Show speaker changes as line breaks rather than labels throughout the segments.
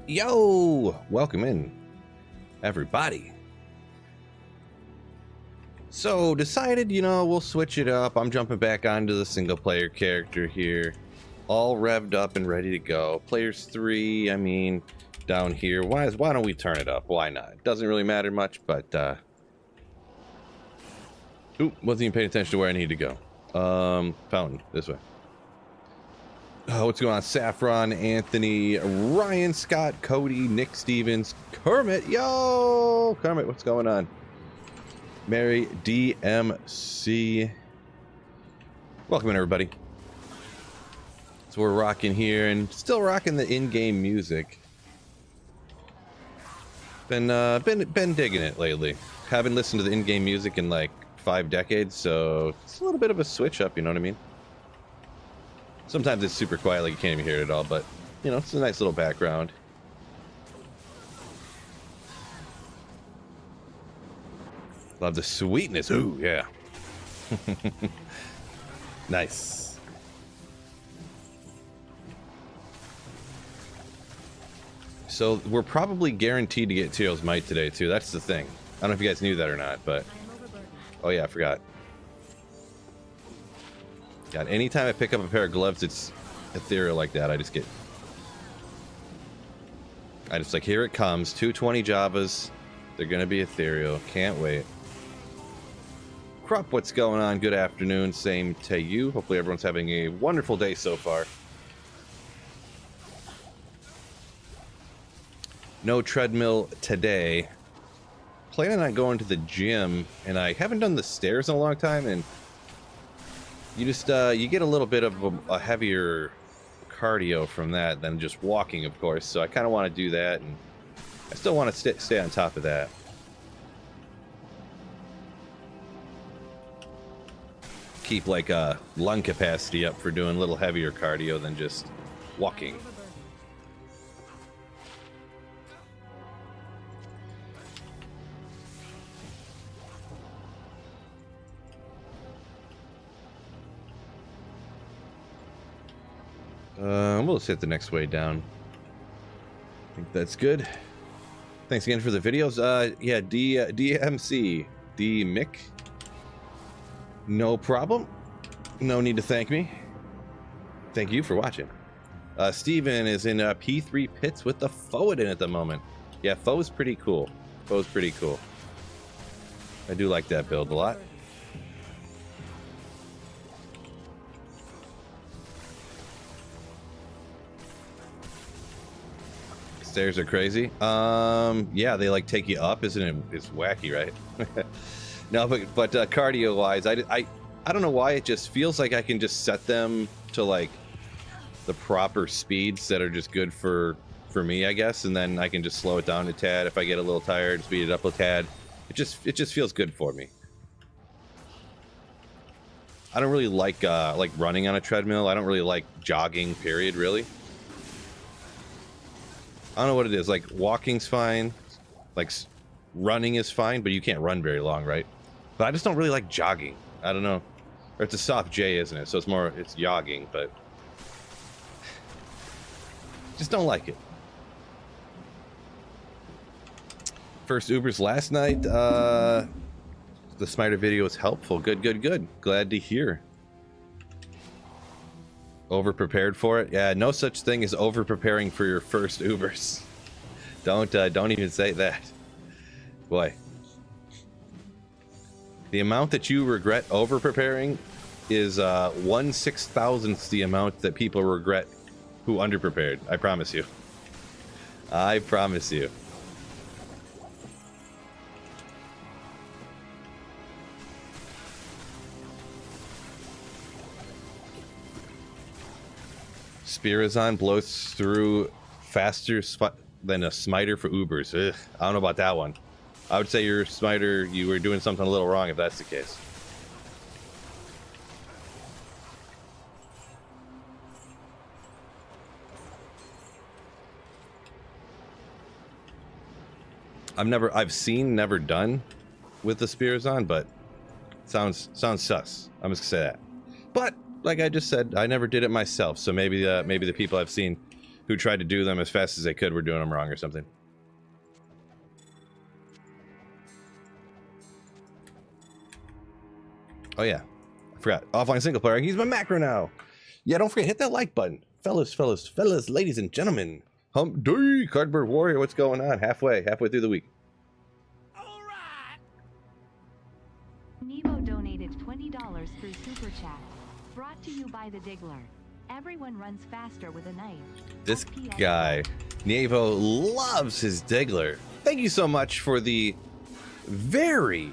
Yo, welcome in, everybody. So decided, we'll switch it up. I'm jumping back onto the single player character here, all revved up and ready to go. Players 3, I mean, down here. Why don't we turn it up? Why not? It doesn't really matter much, but wasn't even paying attention to where I need to go. Fountain, this way. What's going on? Saffron, Anthony, Ryan, Scott, Cody, Nick Stevens, Kermit. Yo, Kermit, what's going on? Mary, DMC. Welcome in, everybody. So we're rocking here and still rocking the in-game music. Been digging it lately. Haven't listened to the in-game music in like 5 decades, so it's a little bit of a switch up, you know what I mean? Sometimes it's super quiet, like you can't even hear it at all, but, it's a nice little background. Love the sweetness. Ooh, yeah. Nice. So, we're probably guaranteed to get Tyrael's Might today, too. That's the thing. I don't know if you guys knew that or not, but... Oh, yeah, I forgot. God, anytime I pick up a pair of gloves, it's ethereal like that. I just like, here it comes. 220 Javas. They're going to be ethereal. Can't wait. Krupp, what's going on? Good afternoon. Same to you. Hopefully everyone's having a wonderful day so far. No treadmill today. Planning on going to the gym, and I haven't done the stairs in a long time, and you just you get a little bit of a heavier cardio from that than just walking, of course. So I kind of want to do that, and I still want to stay on top of that. Keep like lung capacity up for doing a little heavier cardio than just walking. We'll just hit the next way down. I think that's good. Thanks again for the videos. Yeah, DMC, D Mick. No problem. No need to thank me. Thank you for watching. Steven is in P3 pits with the Foadin at the moment. Yeah, Foe's pretty cool. Foe's pretty cool. I do like that build a lot. Stairs are crazy. Yeah, they like take you up, isn't it? It's wacky, right? No, but cardio wise, I don't know why it just feels like I can just set them to like the proper speeds that are just good for me, I guess, and then I can just slow it down a tad if I get a little tired, speed it up a tad. It just feels good for me. I don't really like running on a treadmill. I don't really like jogging, period, really. I don't know what it is. Like, walking's fine. Like, running is fine, but you can't run very long, right? But I just don't really like jogging. I don't know. Or it's a soft J, isn't it? So it's jogging, but... just don't like it. First Ubers last night. The Smiter video was helpful. Good. Glad to hear. Over-prepared for it? Yeah, no such thing as over-preparing for your first Ubers. Don't even say that. Boy. The amount that you regret over-preparing is 1/6000th the amount that people regret who under-prepared. I promise you. I promise you. Spirazon blows through faster than a smiter for Ubers. Ugh, I don't know about that one. I would say your smiter, you were doing something a little wrong if that's the case. I've seen, never done with the Spirazon, but sounds sus. I'm just gonna say that. But like I just said, I never did it myself, so maybe the people I've seen who tried to do them as fast as they could were doing them wrong or something. Oh yeah, I forgot. Offline single player. I can use my macro now. Yeah, don't forget, hit that like button. Fellas, ladies and gentlemen. Hump day, Cardboard Warrior, what's going on? Halfway through the week.
Alright. Nevo donated $20 through Super Chat. Brought to you by the Diggler. Everyone runs faster with a knife.
This guy, Nevo, loves his Diggler. Thank you so much for the very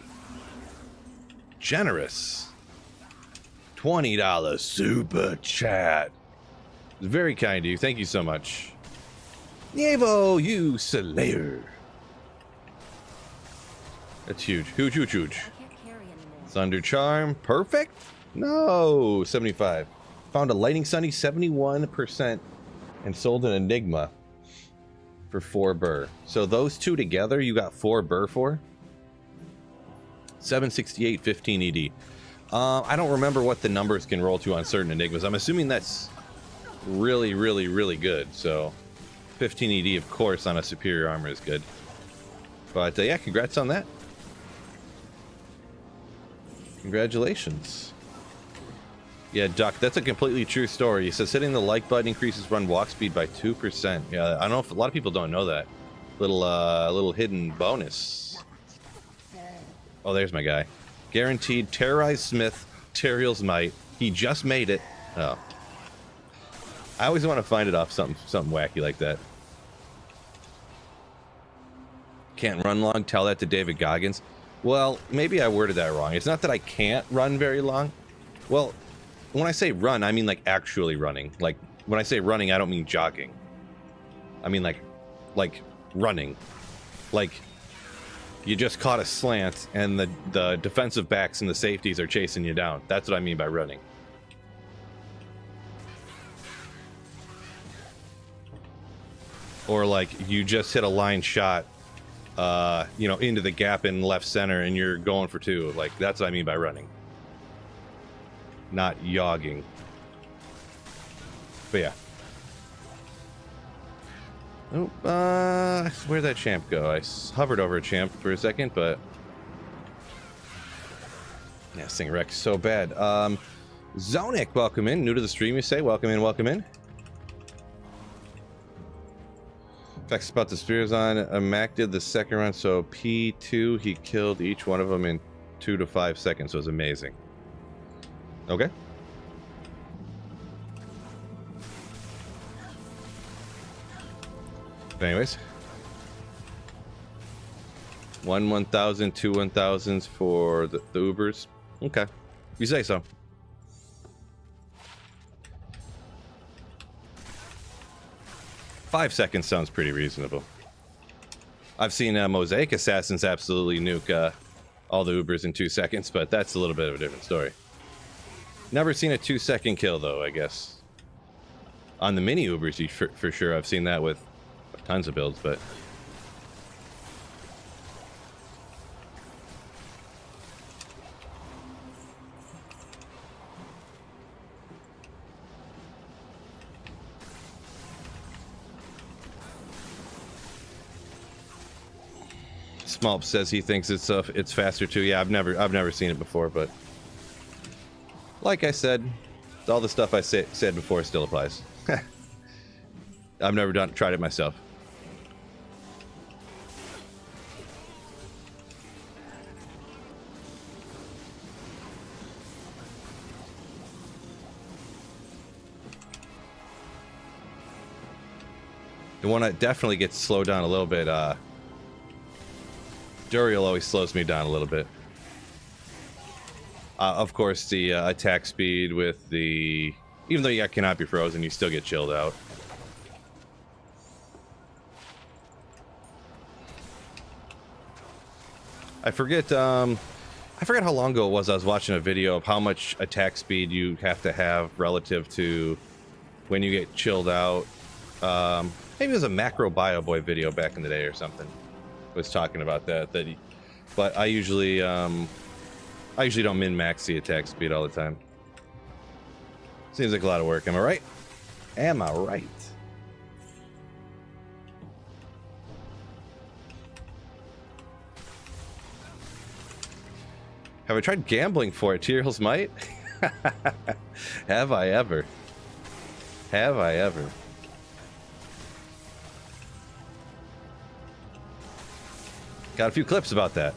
generous $20 Super Chat. Very kind of you. Thank you so much. Nevo, you slayer. That's huge. Huge. Thunder Charm. Perfect? No. 75. Found a Lightning Sunny 71% and sold an Enigma for 4 burr. So those two together, you got 4 burr for? 768, 15 ED. I don't remember what the numbers can roll to on certain Enigmas. I'm assuming that's really good. So 15 ED, of course, on a superior armor is good. But yeah, congrats on that. Congratulations. Yeah, Duck, that's a completely true story. He says hitting the like button increases run walk speed by 2%. Yeah, I don't know if a lot of people don't know that. Little hidden bonus. Oh, there's my guy. Guaranteed terrorize Smith, Tyrael's might. He just made it. Oh. I always want to find it off something wacky like that. Can't run long, tell that to David Goggins. Well, maybe I worded that wrong. It's not that I can't run very long. Well, when I say run, I mean like actually running. Like when I say running, I don't mean jogging. I mean like running. Like you just caught a slant and the defensive backs and the safeties are chasing you down. That's what I mean by running. Or like you just hit a line shot, you know, into the gap in left center and you're going for 2. Like that's what I mean by running. Not yogging. But yeah. Oh, where'd that champ go? I hovered over a champ for a second, but yeah, this thing wrecked so bad. Zonic, welcome in. New to the stream, you say? Welcome in. Facts about the spears on Mac did the second run, so P2 he killed each one of them in 2 to 5 seconds. So it was amazing. Okay. But anyways, 1,000, 2 1,000s for the Ubers. Okay, you say so. Five seconds sounds pretty reasonable. I've seen Mosaic Assassins absolutely nuke all the Ubers in 2 seconds, but that's a little bit of a different story. Never seen a 2-second kill though, I guess. On the mini Ubers, for sure, I've seen that with tons of builds, but Smolp says he thinks it's faster too. Yeah, I've never seen it before, but like I said, all the stuff I said before still applies. I've never tried it myself. The one that definitely gets slowed down a little bit, Duriel always slows me down a little bit. Of course, the attack speed with the... Even though you cannot be frozen, you still get chilled out. I forget how long ago it was I was watching a video of how much attack speed you have to have relative to when you get chilled out. Maybe it was a Macro Bio Boy video back in the day or something. Was talking about that. But I usually don't min-max the attack speed all the time. Seems like a lot of work. Am I right? Am I right? Have I tried gambling for it? Tyrael's Might? Have I ever? Have I ever? Got a few clips about that.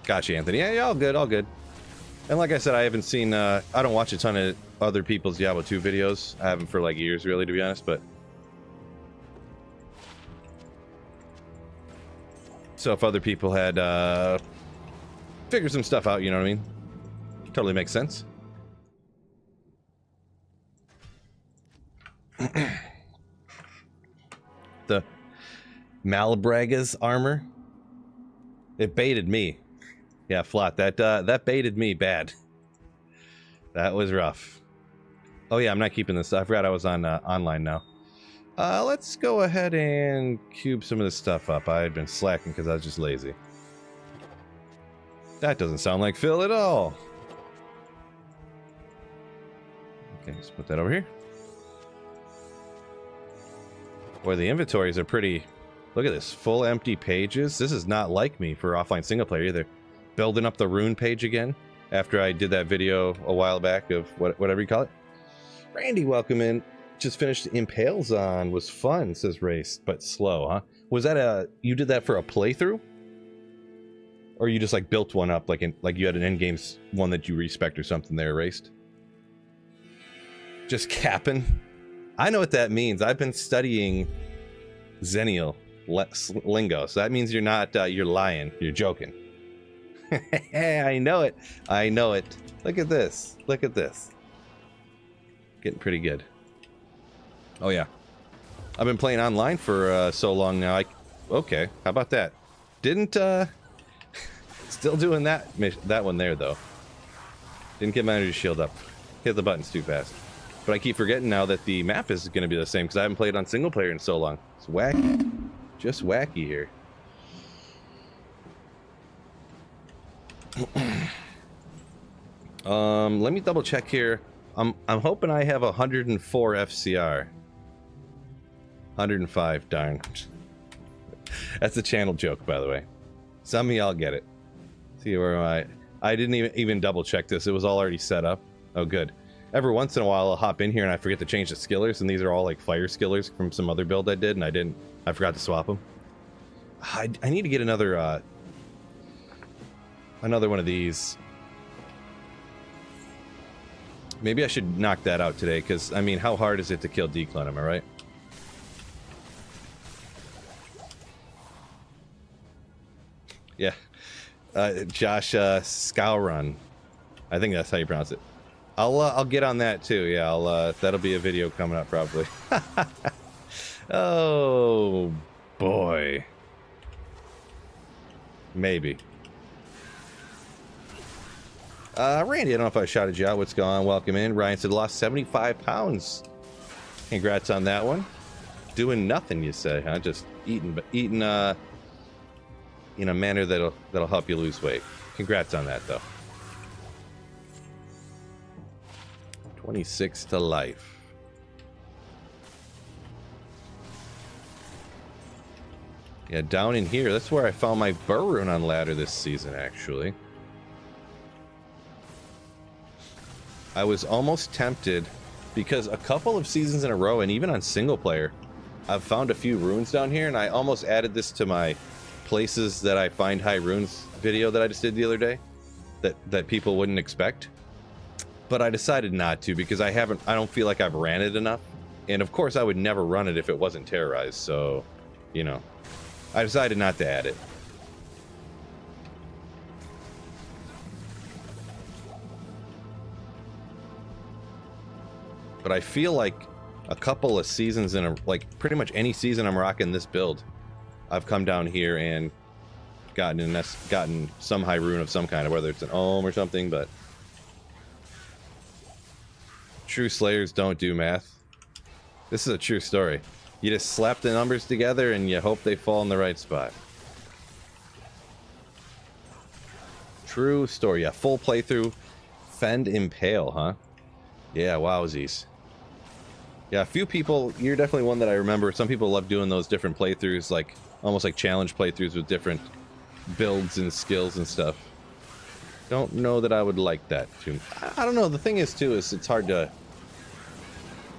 Gotcha, Anthony. Yeah, all good, all good. And like I said, I haven't seen, I don't watch a ton of other people's Diablo 2 videos. I haven't for like years, really, to be honest, but... So if other people had, figured some stuff out, you know what I mean? Totally makes sense. The Malabraga's armor. It baited me. Yeah, Flat. That baited me bad. That was rough. Oh yeah, I'm not keeping this. I forgot I was on online now. Let's go ahead and cube some of this stuff up. I had been slacking because I was just lazy. That doesn't sound like Phil at all. Okay, let's put that over here. Boy, the inventories are pretty... Look at this, full empty pages. This is not like me for offline single player either. Building up the rune page again after I did that video a while back of whatever you call it. Randy, welcome in. Just finished Impales on. Was fun, says Race, but slow, huh? Was that you did that for a playthrough? Or you just like built one up like you had an endgame one that you respect or something there, Raced? Just capping? I know what that means. I've been studying Xennial lingo, so that means you're not, you're lying. You're joking. I know it. I know it. Look at this. Look at this. Getting pretty good. Oh yeah. I've been playing online for so long now. Okay, how about that? Didn't, still doing that one there, though. Didn't get my energy shield up. Hit the buttons too fast. But I keep forgetting now that the map is going to be the same because I haven't played on single player in so long. It's wacky. Just wacky here. Let me double check here. I'm hoping I have 104 FCR. 105, darn. That's a channel joke, by the way. Some of y'all get it. See where am I didn't even double check this. It was all already set up. Oh, good. Every once in a while I'll hop in here and I forget to change the skillers, and these are all like fire skillers from some other build I did, and I forgot to swap them. I need to get another one of these. Maybe I should knock that out today, because I mean, how hard is it to kill Declan, am I right? Yeah. Josh Scowrun. I think that's how you pronounce it. I'll get on that too. Yeah, that'll be a video coming up probably. Oh boy. Maybe. Randy, I don't know if I shouted you out. What's going on? Welcome in. Ryan said lost 75 pounds. Congrats on that one. Doing nothing, you say, huh? Just eating in a manner that'll help you lose weight. Congrats on that, though. 26 to life. Yeah, down in here. That's where I found my burr rune on ladder this season, actually. I was almost tempted because a couple of seasons in a row, and even on single player, I've found a few runes down here, and I almost added this to my places that I find high runes video that I just did the other day that people wouldn't expect. But I decided not to because I don't feel like I've ran it enough. And of course I would never run it if it wasn't terrorized, so, you know, I decided not to add it. But I feel like a couple of seasons like pretty much any season I'm rocking this build, I've come down here and gotten some high rune of some kind, whether it's an ohm or something, but true slayers don't do math. This is a true story. You just slap the numbers together and you hope they fall in the right spot. True story. Yeah, full playthrough. Fend Impale, huh? Yeah, wowsies. Yeah, a few people, you're definitely one that I remember. Some people love doing those different playthroughs, like almost like challenge playthroughs with different builds and skills and stuff. Don't know that I would like that too. I don't know. The thing is too is it's hard to,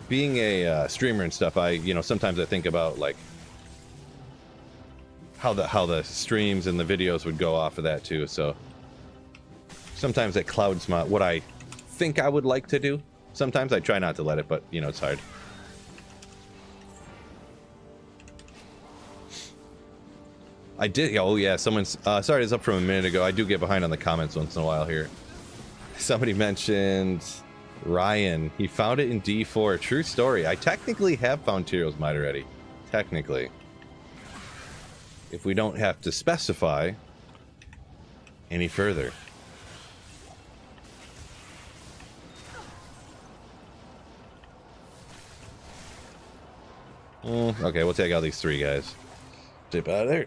being a streamer and stuff. Sometimes I think about like how the streams and the videos would go off of that too. So sometimes it clouds what I think I would like to do. Sometimes I try not to let it, but it's hard. I did. Oh yeah, someone's. Sorry, it's up from a minute ago. I do get behind on the comments once in a while here. Somebody mentioned Ryan. He found it in D4. True story. I technically have found Tyrael's Might already. Technically, if we don't have to specify any further. Okay, we'll take out these 3 guys. Dip out of there.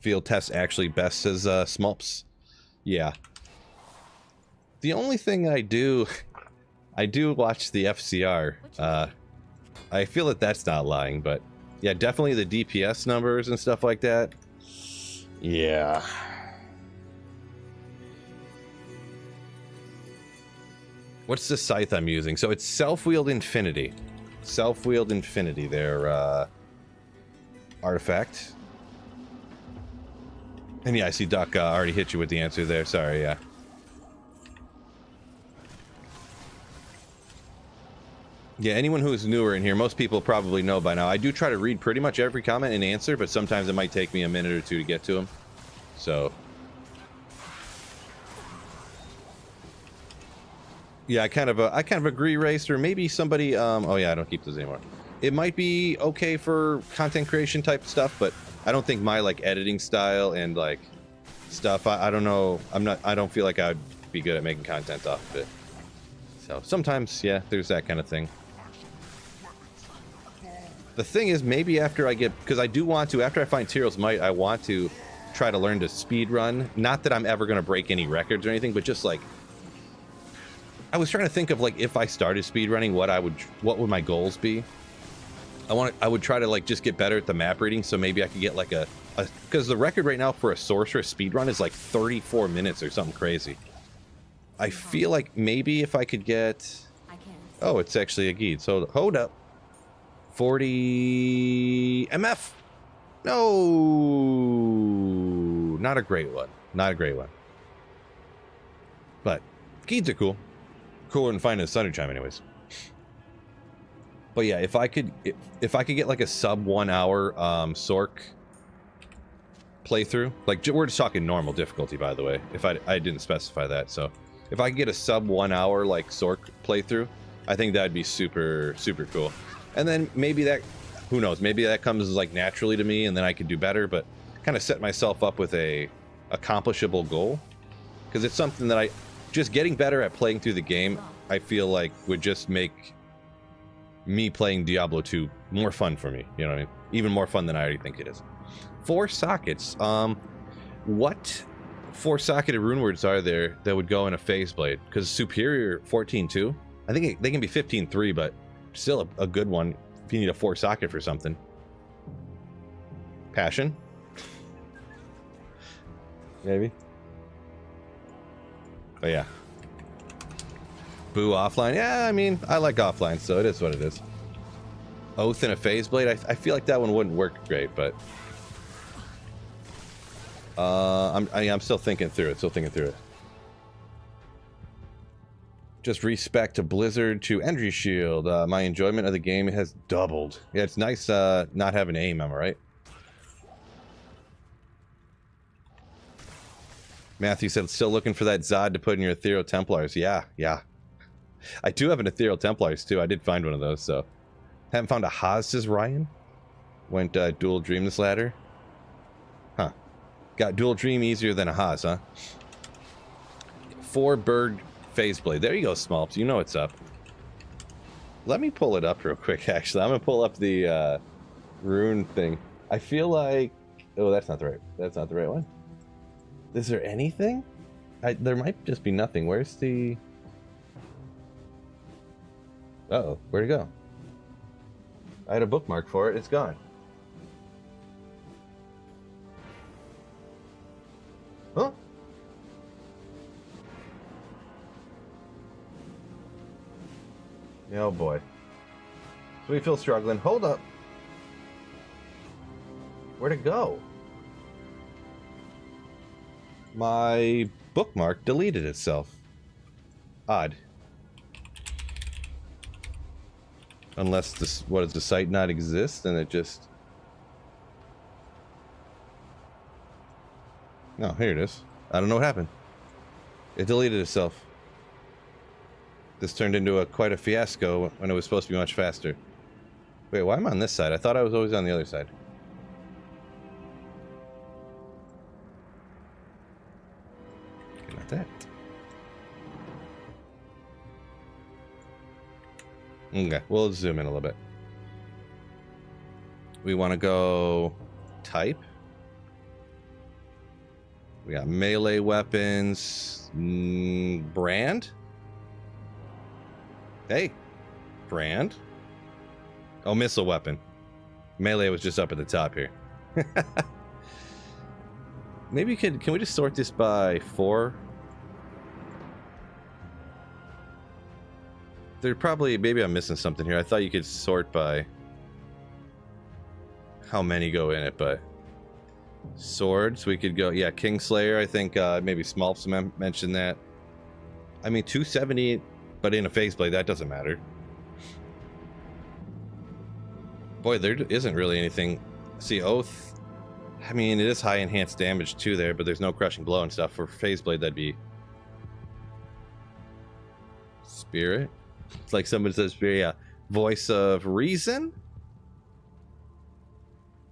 Field test actually best, says Smulps. Yeah. The only thing I do watch the FCR. I feel that that's not lying, but yeah, definitely the DPS numbers and stuff like that. Yeah. What's the scythe I'm using? So it's Self-Wield Infinity. Self-Wield Infinity, their artifact. And yeah, I see Duck already hit you with the answer there. Sorry, yeah. Yeah, anyone who's newer in here, most people probably know by now. I do try to read pretty much every comment and answer, but sometimes it might take me a minute or 2 to get to them. So... yeah, I kind of agree, Racer. Maybe somebody, oh yeah, I don't keep those anymore. It might be okay for content creation type stuff, but I don't think my like editing style and like stuff, I don't know. I don't feel like I'd be good at making content off of it. So sometimes, yeah, there's that kind of thing. The thing is, maybe after I get, because I do want to, after I find Tyrael's Might, I want to try to learn to speed run. Not that I'm ever going to break any records or anything, but just like, I was trying to think of like if I started speedrunning, what would my goals be? I would try to like just get better at the map reading, so maybe I could get like because the record right now for a sorceress speedrun is like 34 minutes or something crazy. I feel like maybe if I could get, oh, it's actually a Geed. So hold up, 40 MF. No, not a great one. Not a great one. But Geeds are cool. Cooler than finding a Thunder Chime anyways. But yeah, if I could get like a sub 1 hour Sorc playthrough, like we're just talking normal difficulty, by the way, if I didn't specify that. So if I could get a sub 1 hour like Sorc playthrough, I think that'd be super cool. And then maybe that, who knows, maybe that comes like naturally to me and then I could do better, but kind of set myself up with a accomplishable goal, because it's something that just getting better at playing through the game, I feel like would just make me playing Diablo 2 more fun for me. You know what I mean? Even more fun than I already think it is. 4 sockets. What 4-socketed rune words are there that would go in a phase blade? Because Superior 14.2, I think they can be 15.3, but still a good one if you need a 4-socket for something. Passion? Maybe. But yeah. Boo offline. Yeah, I mean, I like offline, so it is what it is. Oath and a phase blade. I feel like that one wouldn't work great, but I'm still thinking through it. Just respect to Blizzard to Energy Shield. My enjoyment of the game has doubled. Yeah, it's nice not having aim, am I right? Matthew said, still looking for that Zod to put in your Ethereal Templars. Yeah. I do have an Ethereal Templars, too. I did find one of those, so. Haven't found a Haas, says Ryan. Went dual dream this ladder. Huh. Got dual dream easier than a Haas, huh? 4 bird phase blade. There you go, Smulps. You know what's up. Let me pull it up real quick, actually. I'm going to pull up the rune thing. I feel like... oh, that's not the right one. Is there anything? There might just be nothing. Where's the... Uh-oh, where'd it go? I had a bookmark for it, it's gone. Huh? Oh boy. So we feel struggling. Hold up. Where'd it go? My bookmark deleted itself. Odd. Unless this, what does the site not exist and it just... Oh, here it is. I don't know what happened. It deleted itself. This turned into quite a fiasco when it was supposed to be much faster. Wait, why am I on this side? I thought I was always on the other side. Okay, not that. Okay, we'll zoom in a little bit. We want to go type. We got melee weapons. Brand. Hey, brand. Oh, missile weapon. Melee was just up at the top here. Maybe can we just sort this by 4? There probably, maybe I'm missing something here. I thought you could sort by how many go in it, but swords, we could go, yeah, Kingslayer, I think maybe Smolps mentioned that. I mean, 270, but in a phase blade, that doesn't matter. Boy, there isn't really anything. See, Oath, I mean, it is high enhanced damage too there, but there's no crushing blow and stuff. For phase blade, that'd be Spirit. It's like someone says, yeah, voice of reason.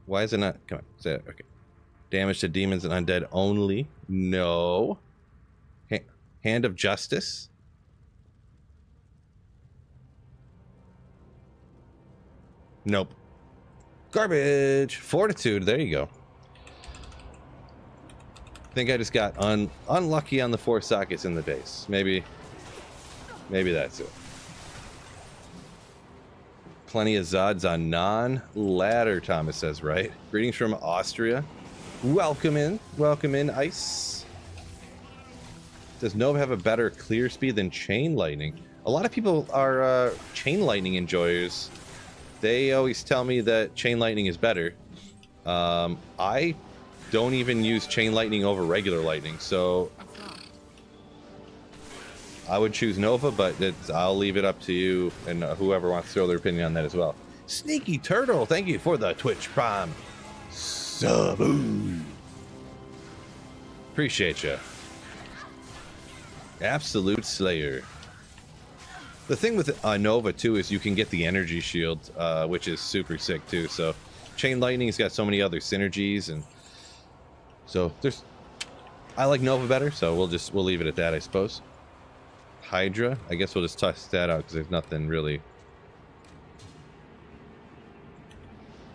Why is it not? Come on, say it. Okay. Damage to demons and undead only. No. Hand of justice. Nope. Garbage. Fortitude. There you go. I think I just got unlucky on the 4 sockets in the base. Maybe that's it. Plenty of Zods on non-ladder, Thomas says, right? Greetings from Austria. Welcome in, Ice. Does Nova have a better clear speed than Chain Lightning? A lot of people are Chain Lightning enjoyers. They always tell me that Chain Lightning is better. I don't even use Chain Lightning over regular Lightning, so I would choose Nova, but I'll leave it up to you and whoever wants to throw their opinion on that as well. Sneaky Turtle, thank you for the Twitch Prime sub. Appreciate you. Absolute Slayer. The thing with Nova too is you can get the energy shield, which is super sick too. So Chain Lightning's got so many other synergies, and so I like Nova better. So we'll leave it at that, I suppose. Hydra, I guess we'll just toss that out because there's nothing really.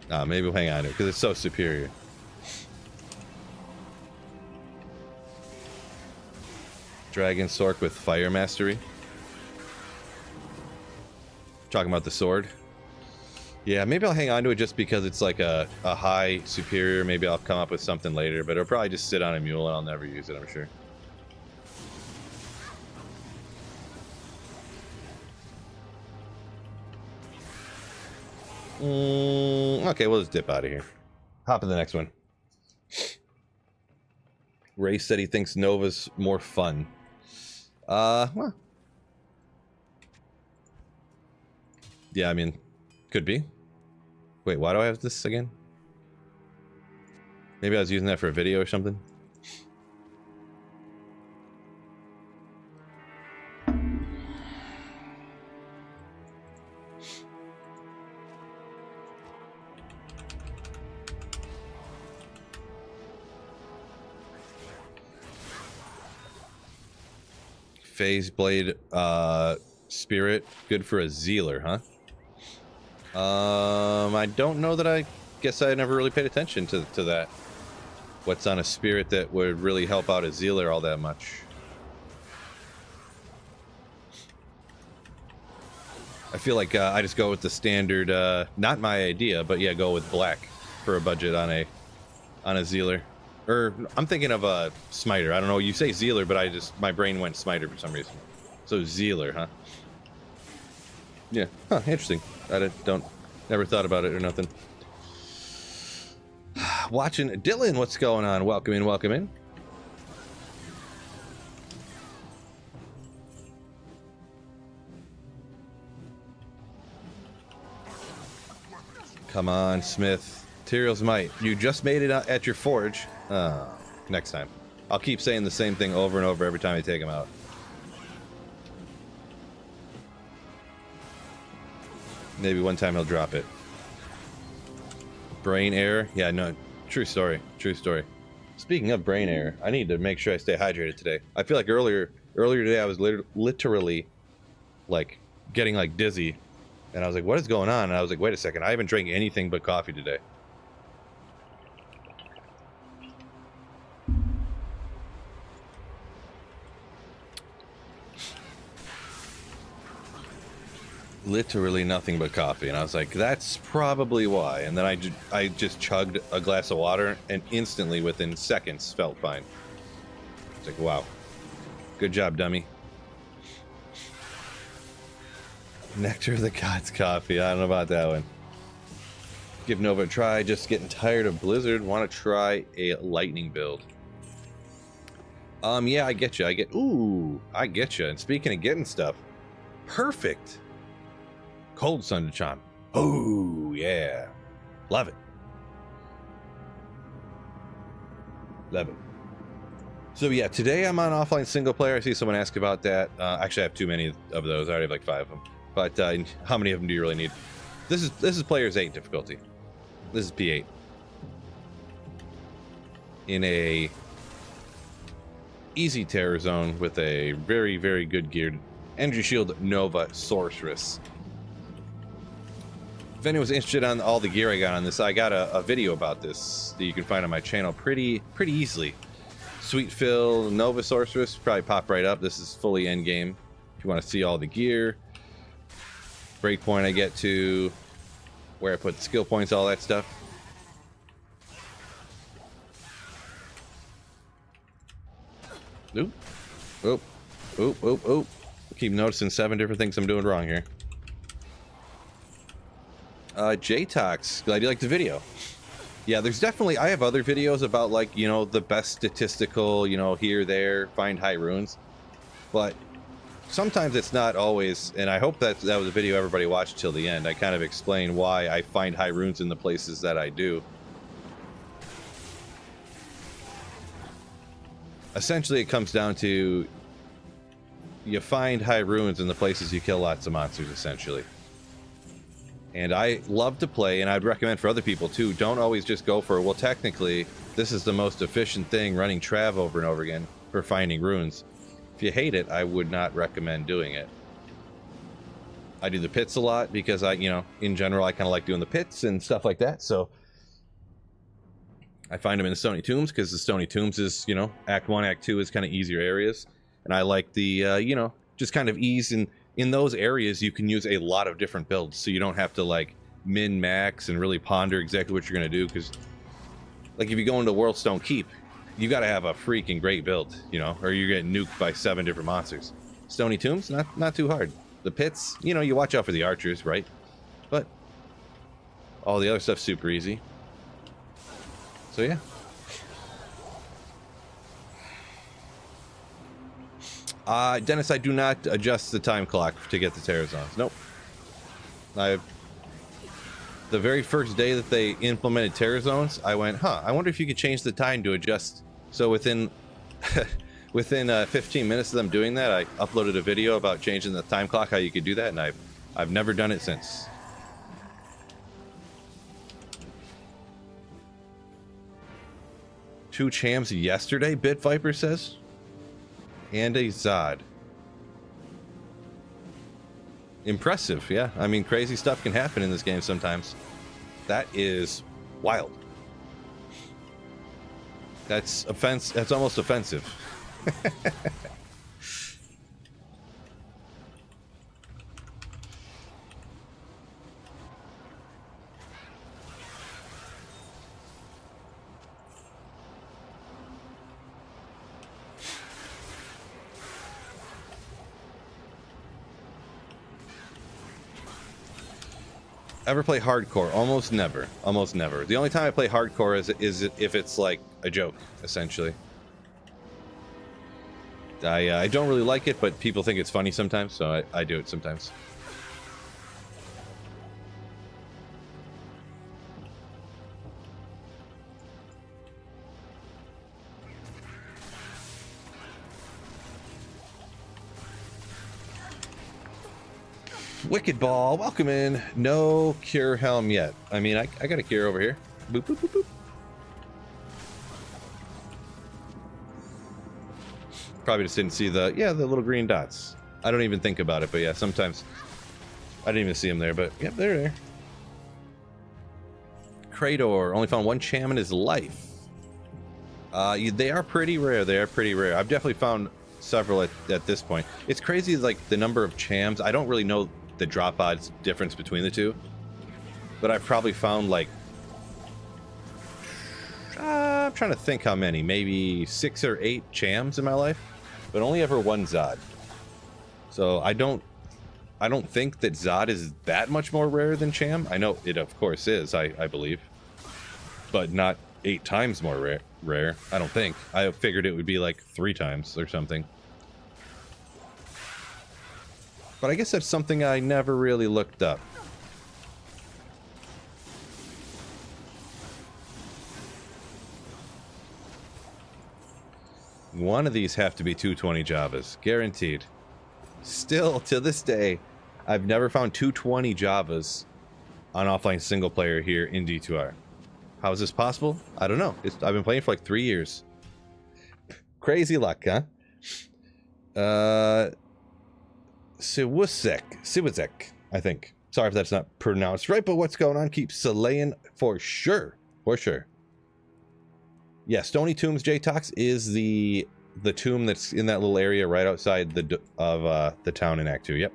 Maybe we'll hang on to it because it's so superior. Dragon Sorc with Fire Mastery. Talking about the sword. Yeah, maybe I'll hang on to it just because it's like a high superior. Maybe I'll come up with something later, but it'll probably just sit on a mule and I'll never use it, I'm sure. Okay, we'll just dip out of here. Hop to the next one. Ray said he thinks Nova's more fun. Well. Yeah, I mean, could be. Wait, why do I have this again? Maybe I was using that for a video or something. Phase Blade Spirit, good for a Zealer, huh? I don't know that. I guess I never really paid attention to that. What's on a Spirit that would really help out a Zealer all that much? I feel like I just go with the standard, not my idea, but yeah, go with black for a budget on a Zealer. Or I'm thinking of a Smiter. I don't know. You say Zealer, but my brain went Smiter for some reason. So Zealer, huh? Yeah. Huh. Interesting. I never thought about it or nothing. Watching Dylan. What's going on? Welcome in. Welcome in. Come on, Smith. Tyrael's might. You just made it at your forge. Next time. I'll keep saying the same thing over and over every time I take him out. Maybe one time he'll drop it. Brain error? Yeah, no. True story. True story. Speaking of brain error, I need to make sure I stay hydrated today. I feel like earlier today I was literally like getting like dizzy. And I was like, what is going on? And I was like, wait a second. I haven't drank anything but coffee today. Literally nothing but coffee. And I was like, that's probably why. And then I just chugged a glass of water and instantly within seconds felt fine. It's like, wow. Good job, dummy. Nectar of the Gods coffee. I don't know about that one. Give Nova a try. Just getting tired of Blizzard. Want to try a lightning build. Yeah, I get you. I get you. And speaking of getting stuff, perfect. Cold Sun to Charm. Oh, yeah. Love it. Love it. So yeah, today I'm on offline single player. I see someone ask about that. Actually, I have too many of those. I already have like 5 of them. But how many of them do you really need? This is Players 8 difficulty. This is P8. In a easy terror zone with a very, very good geared Energy Shield Nova Sorceress. If anyone's interested on all the gear I got on this, I got a video about this that you can find on my channel pretty easily. Sweet Fill Nova Sorceress probably pop right up. This is fully end game. If you want to see all the gear, breakpoint I get to, where I put skill points, all that stuff. Oop, oop, oop, oop, oop. Keep noticing 7 different things I'm doing wrong here. J-Tox, glad you liked the video. Yeah, there's definitely, I have other videos about like, you know, the best statistical, you know, here, there, find high runes. But sometimes it's not always, and I hope that was a video everybody watched till the end. I kind of explain why I find high runes in the places that I do. Essentially, it comes down to you find high runes in the places you kill lots of monsters, essentially. And I love to play, and I'd recommend for other people too, don't always just go for, well, technically, this is the most efficient thing, running Trav over and over again for finding runes. If you hate it, I would not recommend doing it. I do the pits a lot because you know, in general, I kind of like doing the pits and stuff like that. So I find them in the Stony Tombs because the Stony Tombs is, you know, Act 1, Act 2 is kind of easier areas. And I like the, you know, just kind of ease in those areas. You can use a lot of different builds. So you don't have to like min-max and really ponder exactly what you're going to do. Because like if you go into Worldstone Keep, you got to have a freaking great build, you know, or you're getting nuked by 7 different monsters. Stony Tombs, not too hard. The pits, you know, you watch out for the archers, right? But all the other stuff's super easy. So yeah. Dennis, I do not adjust the time clock to get the terror zones. Nope. The very first day that they implemented terror zones, I went, I wonder if you could change the time to adjust. So within 15 minutes of them doing that, I uploaded a video about changing the time clock, how you could do that, and I've never done it since. Two chams yesterday, Bit Viper says. And a Zod. Impressive, yeah. I mean, crazy stuff can happen in this game sometimes. That is wild. That's almost offensive. Ever play hardcore? Almost never. Almost never. The only time I play hardcore is if it's like a joke, essentially. I don't really like it, but people think it's funny sometimes, so I do it sometimes. Wicked Ball, welcome in. No cure helm yet. I mean, I got a cure over here. Boop, boop, boop, boop. Probably just didn't see the little green dots. I don't even think about it, but yeah, sometimes I didn't even see them there, but yep, they're there. Krator, only found one cham in his life. They are pretty rare. They are pretty rare. I've definitely found several at this point. It's crazy, like, the number of chams. I don't really know the drop odds difference between the two, but I've probably found, like, I'm trying to think how many, maybe 6 or 8 chams in my life, but only ever one Zod. So I don't think that Zod is that much more rare than cham. I know it of course is, I believe, but not 8 times more rare. I don't think. I figured it would be like 3 times or something. But I guess that's something I never really looked up. One of these have to be 220 Javas, guaranteed. Still, to this day, I've never found 220 Javas on offline single player here in D2R. How is this possible? I don't know. I've been playing for like 3 years. Crazy luck, huh? Siwasek, I think. Sorry if that's not pronounced right, but what's going on? Keep slaying for sure. For sure. Yeah, Stony Tombs J-Tox is the tomb that's in that little area right outside the town in Act 2. Yep.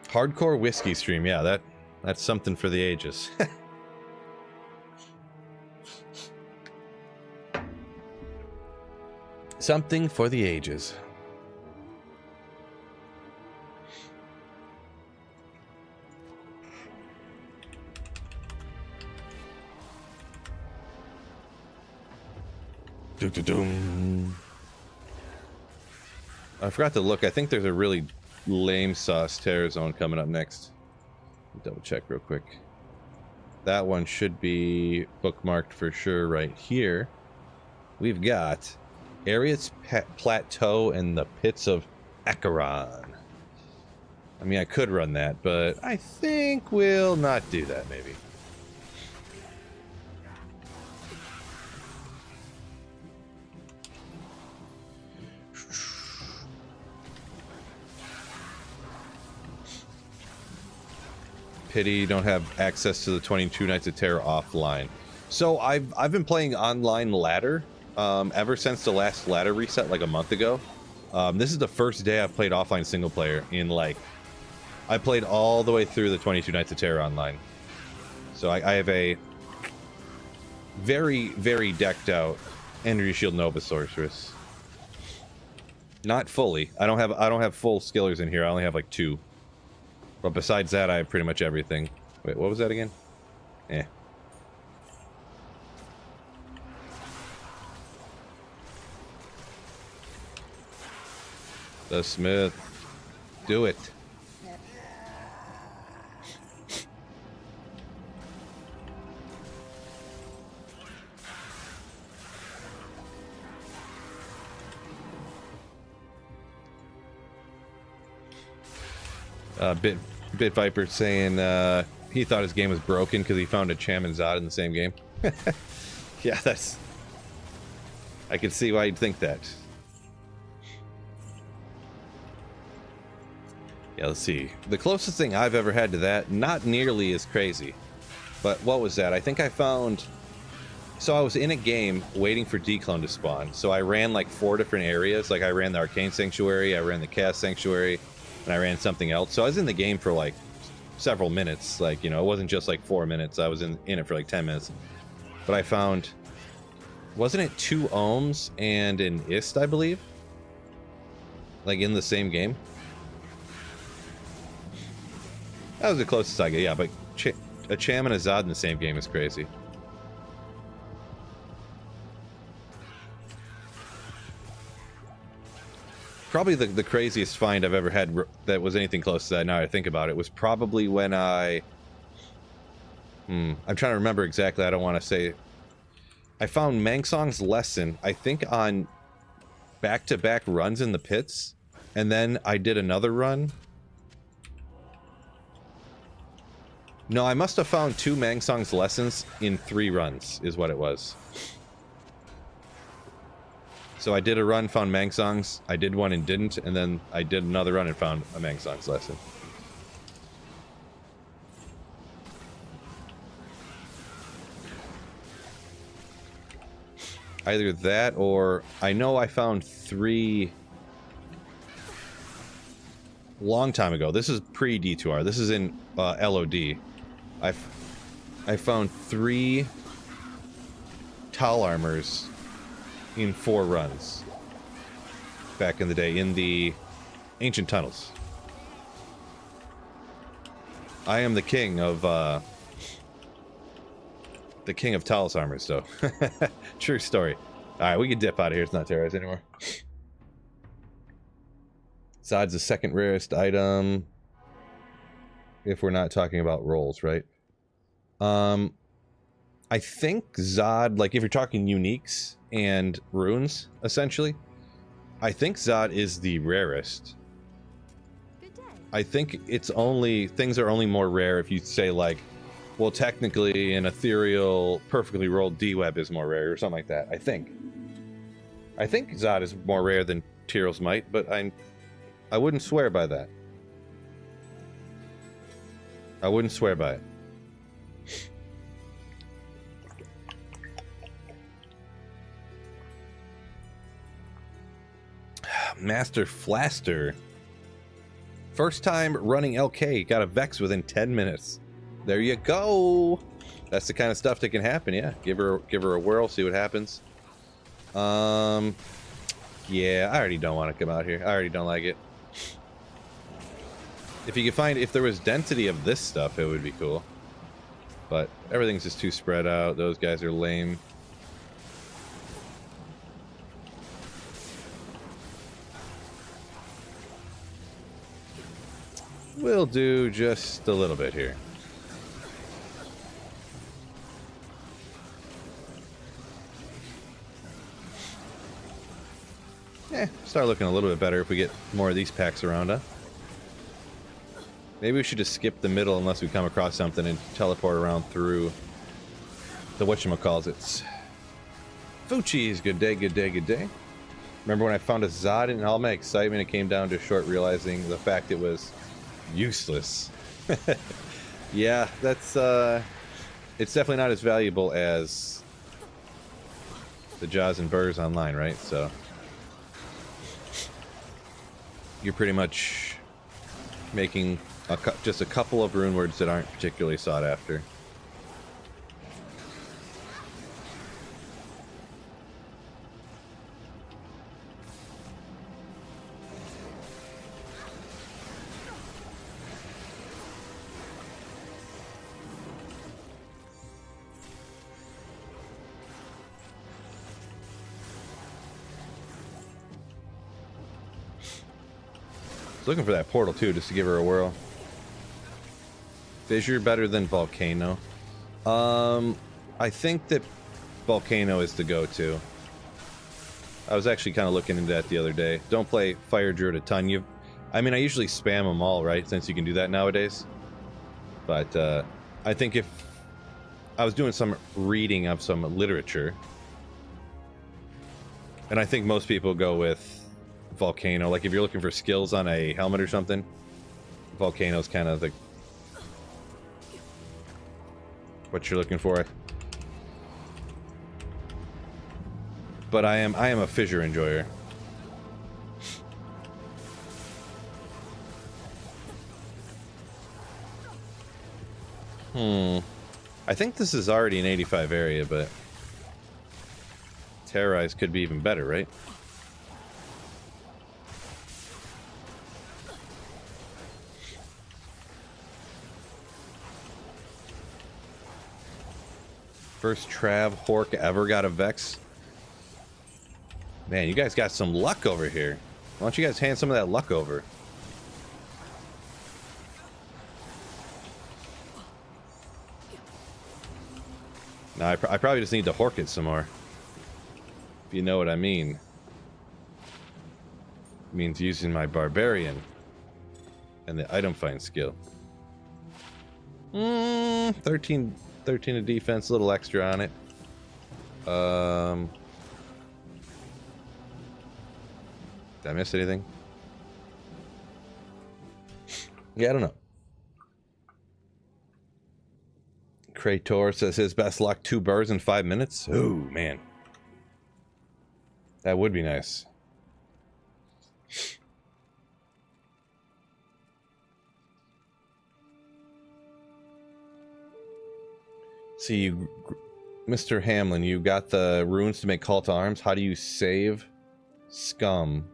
Hardcore whiskey stream. Yeah, that's something for the ages. Something for the ages. I forgot to look. I think there's a really lame sauce terror zone coming up next. Double check real quick. That one should be bookmarked for sure right here. We've got Ariat's Plateau and the Pits of Acheron. I mean, I could run that, but I think we'll not do that, maybe. Pity you don't have access to the 22 Nights of Terror offline. So I've been playing online ladder ever since the last ladder reset like a month ago. This is the first day I've played offline single player in like, I played all the way through the 22 Nights of Terror online. So I have a very, very decked out Energy Shield Nova Sorceress. Not fully. I don't have full skillers in here. I only have like 2. But besides that, I have pretty much everything. Wait, what was that again? Eh. The Smith. Do it. Bit Viper saying he thought his game was broken because he found a Cham and Zod in the same game. Yeah, that's... I can see why you'd think that. Yeah, let's see. The closest thing I've ever had to that, not nearly as crazy. But what was that? I think I found... So I was in a game waiting for Declone to spawn. So I ran like 4 different areas. Like I ran the Arcane Sanctuary, I ran the Chaos Sanctuary, and I ran something else. So I was in the game for like several minutes. Like, you know, it wasn't just like 4 minutes. I was in it for like 10 minutes. But I found... Wasn't it 2 Ohms and an Ist, I believe? Like in the same game? That was the closest I get, yeah, but a Cham and a Zod in the same game is crazy. Probably the craziest find I've ever had that was anything close to that, now I think about it, was probably when I'm trying to remember exactly, I don't want to say... I found Mangsong's lesson, I think on back-to-back runs in the pits, and then I did another run. No, I must have found 2 Mangsong's lessons in 3 runs, is what it was. So I did a run, found Mangsong's, I did one and didn't, and then I did another run and found a Mangsong's lesson. Either that, or I know I found 3 long time ago. This is pre-D2R. This is in LOD. I found 3 Tal armors in 4 runs back in the day in the ancient tunnels. I am the king of Talos armors, so true story. All right, we can dip out of here. It's not terrorized anymore. Zod's the second rarest item, if we're not talking about rolls, right? I think Zod, like if you're talking uniques and runes, essentially, I think Zod is the rarest.
Good day.
I think it's only, things are only more rare if you say like, well, technically an ethereal, perfectly rolled D-web is more rare or something like that. I think Zod is more rare than Tyrael's Might, but I wouldn't swear by that. I wouldn't swear by it. Master Flaster. First time running LK, got a Vex within 10 minutes. There you go. That's the kind of stuff that can happen, yeah. Give her a whirl, see what happens. Yeah, I already don't want to come out here. I already don't like it. If you could find, if there was density of this stuff, it would be cool. But everything's just too spread out. Those guys are lame. We'll do just a little bit here. Start looking a little bit better if we get more of these packs around, huh? Maybe we should just skip the middle unless we come across something and teleport around through the whatchamacallits. Fuchi's, good day, good day, good day. Remember when I found a Zod and all my excitement, it came down to short realizing the fact it was useless. Yeah, that's it's definitely not as valuable as the Jaws and Burrs online, right? So you're pretty much making just a couple of rune words that aren't particularly sought after. Looking for that portal too, just to give her a whirl. Fissure better than Volcano. I think that Volcano is the go-to. I was actually kind of looking into that the other day. Don't play Fire Druid a ton. I mean, I usually spam them all, right? Since you can do that nowadays. But I think if I was doing some reading of some literature, and I think most people go with Volcano. Like if you're looking for skills on a helmet or something, Volcano's kind of the what you're looking for. But I am a fissure enjoyer. I think this is already an 85 area, but Terrorize could be even better, right? First Trav Hork ever got a Vex. Man, you guys got some luck over here. Why don't you guys hand some of that luck over? Now, I probably just need to Hork it some more. If you know what I mean. It means using my Barbarian and the item find skill. 13 of defense, a little extra on it. Did I miss anything? Yeah, I don't know. Krator says his best luck, 2 birds in 5 minutes. Oh, man. That would be nice. See, you, Mr. Hamlin, you got the runes to make call to arms. How do you save scum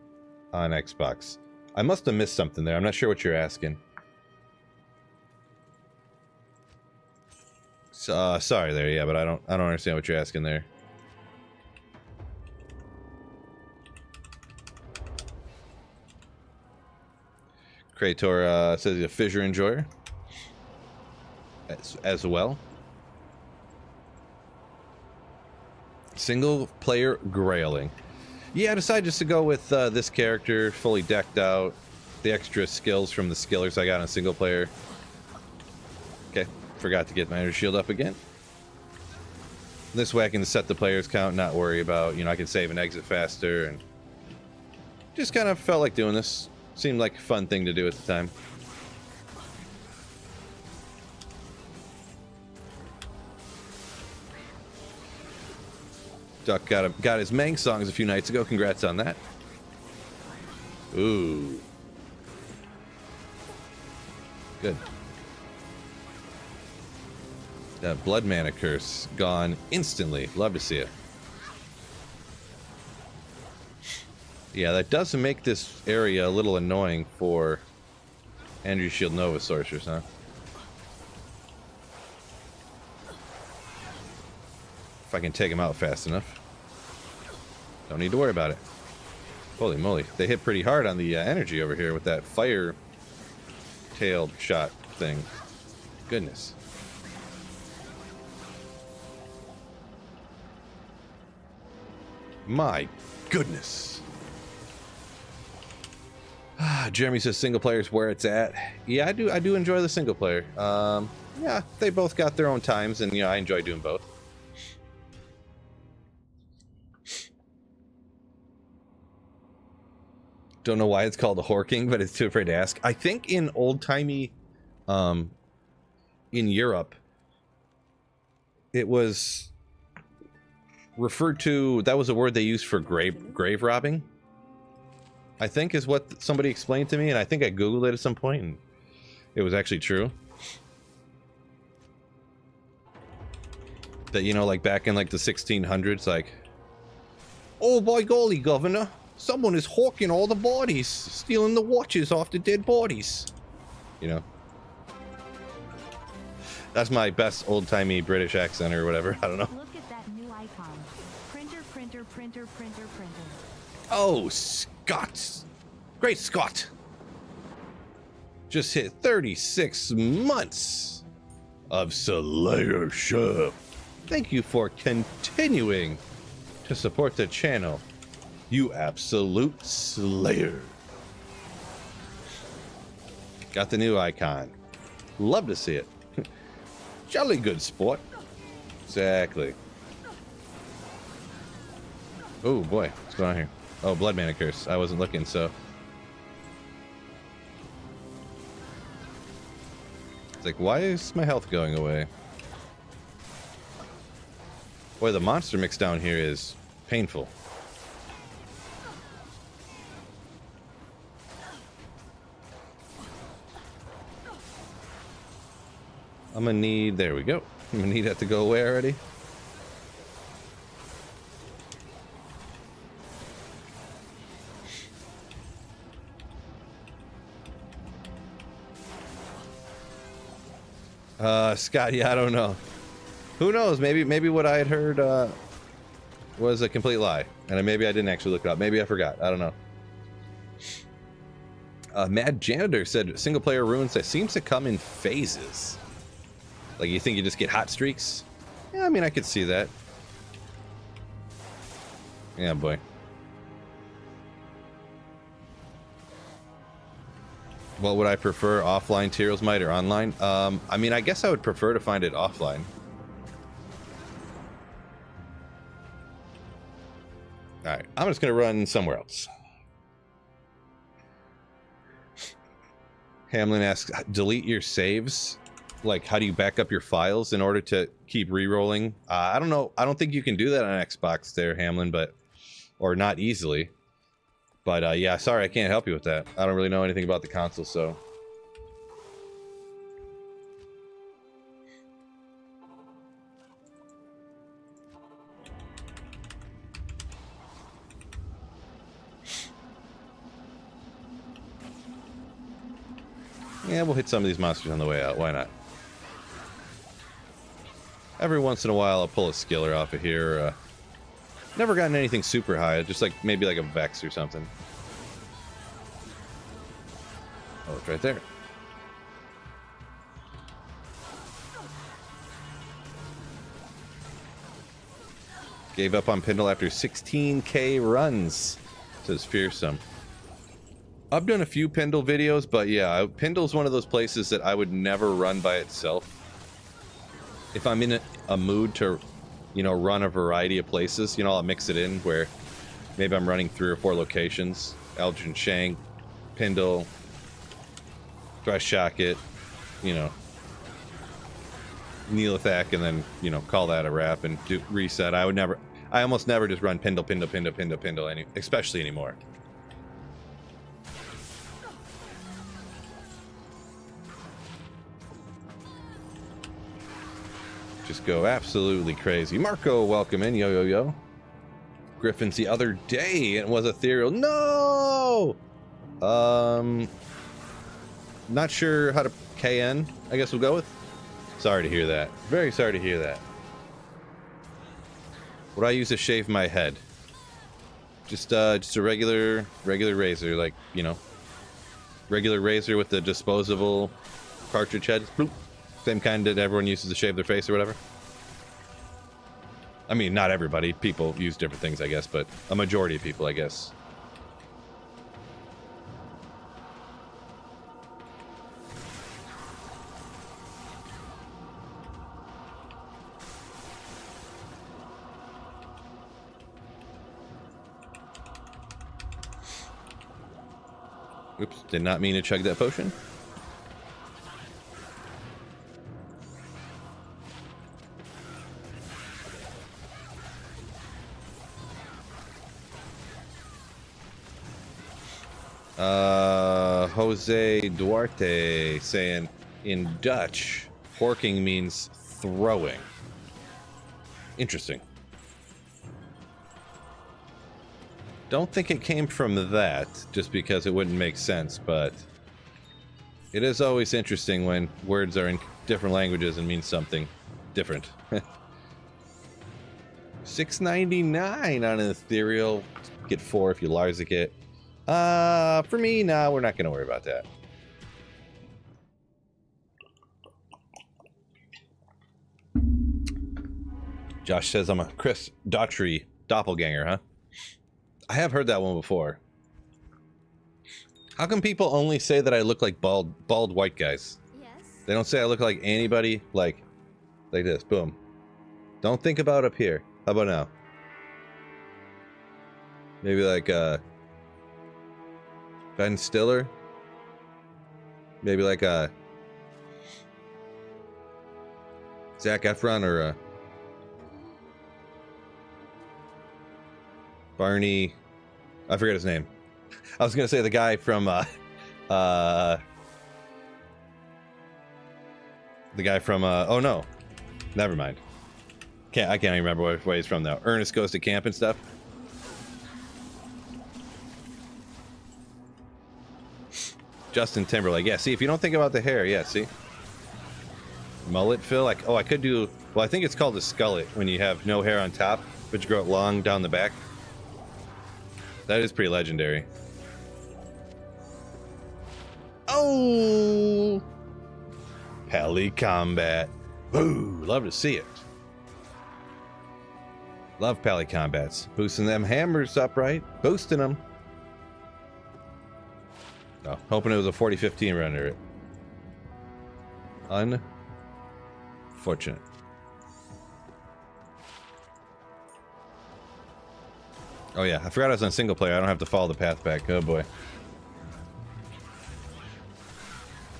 on Xbox? I must have missed something there. I'm not sure what you're asking. Sorry there, yeah, but I don't understand what you're asking there. Krator says he's a fissure enjoyer as well. Single player grailing. Yeah, I decided just to go with this character, fully decked out. The extra skills from the skillers I got on single player. Okay, forgot to get my energy shield up again. This way I can set the players count, not worry about, you know, I can save and exit faster, and just kind of felt like doing this. Seemed like a fun thing to do at the time. Duck got his Mang songs a few nights ago. Congrats on that. Ooh. Good. That blood mana curse gone instantly. Love to see it. Yeah, that does make this area a little annoying for Energy Shield Nova Sorcerers, huh? If I can take him out fast enough. Don't need to worry about it. Holy moly. They hit pretty hard on the energy over here with that fire-tailed shot thing. Goodness. My goodness. Jeremy says single player is where it's at. Yeah, I do enjoy the single player. Yeah, they both got their own times, and yeah, I enjoy doing both. Don't know why it's called a horking, but it's too afraid to ask. I think in old-timey, in Europe, it was referred to, that was a word they used for grave robbing, I think is what somebody explained to me, and I think I Googled it at some point, and it was actually true. That, you know, like back in like the 1600s, like, oh by golly, governor, someone is hawking all the bodies, stealing the watches off the dead bodies. You know. That's my best old-timey British accent or whatever, I don't know.
Look at that new icon. Printer, printer, printer, printer, printer.
Oh, Scott. Great Scott. Just hit 36 months of Slayership. Thank you for continuing to support the channel, you absolute slayer. Got the new icon. Love to see it. Jolly good sport. Exactly. Oh boy, what's going on here? Oh, blood mana curse. I wasn't looking, so. It's like, why is my health going away? Boy, the monster mix down here is painful. I'm gonna need, there we go. I'm gonna need that to go away already. Scott, yeah, I don't know. Who knows? Maybe what I had heard was a complete lie, and maybe I didn't actually look it up. Maybe I forgot. I don't know. Mad Janitor said single-player runes that seems to come in phases. Like, you think you just get hot streaks? Yeah, I mean, I could see that. Yeah, boy. What would I prefer, offline Tyrael's Might or online? I mean, I guess I would prefer to find it offline. Alright, I'm just going to run somewhere else. Hamlin asks, delete your saves? Like, how do you back up your files in order to keep re-rolling? I don't know. I don't think you can do that on Xbox there, Hamlin, but... Or not easily. But, yeah, sorry, I can't help you with that. I don't really know anything about the console, so... Yeah, we'll hit some of these monsters on the way out. Why not? Every once in a while, I'll pull a skiller off of here. Never gotten anything super high. Just like maybe like a Vex or something. Oh, it's right there. Gave up on Pindle after 16k runs. Says Fearsome. I've done a few Pindle videos, but yeah, Pindle's one of those places that I would never run by itself. If I'm in a mood to, you know, run a variety of places, you know, I'll mix it in where maybe I'm running 3 or 4 locations. Eldritch Shank, Pindle, Try Shock It, you know, Neelathak, and then, you know, call that a wrap and do reset. I almost never just run Pindle, especially anymore. Just go absolutely crazy. Marco, welcome in. Yo, yo, yo. Griffin's the other day and was ethereal. No! Not sure how to KN, I guess we'll go with. Sorry to hear that. Very sorry to hear that. What do I use to shave my head? Just a regular razor, like, you know, regular razor with the disposable cartridge head. Bloop. Same kind that everyone uses to shave their face or whatever. I mean, not everybody. People use different things, I guess, but a majority of people, I guess. Oops, did not mean to chug that potion. Jose Duarte saying in Dutch, horking means throwing. Interesting. Don't think it came from that, just because it wouldn't make sense, but it is always interesting when words are in different languages and mean something different. $6.99 on an ethereal. Get 4 if you Larzik it. For me, nah, we're not going to worry about that. Josh says I'm a Chris Daughtry doppelganger, huh? I have heard that one before. How come people only say that I look like bald white guys?
Yes.
They don't say I look like anybody like this. Boom. Don't think about up here. How about now? Maybe like Ben Stiller? Maybe like Zac Efron or Barney, I forget his name. I was gonna say the guy from oh no, never mind. I can't even remember where he's from now. Ernest Goes to Camp and stuff. Justin Timberlake. Yeah, see, if you don't think about the hair, yeah, see? Mullet fill, like, oh, I could do Well, I think it's called a skullet when you have no hair on top, but you grow it long down the back. That is pretty legendary. Oh! Pally combat. Ooh, love to see it. Love pally combats. Boosting them hammers up, right? Boosting them. Oh, hoping it was a 40-15 render it. Unfortunate. Oh yeah, I forgot I was on single player. I don't have to follow the path back. Oh boy.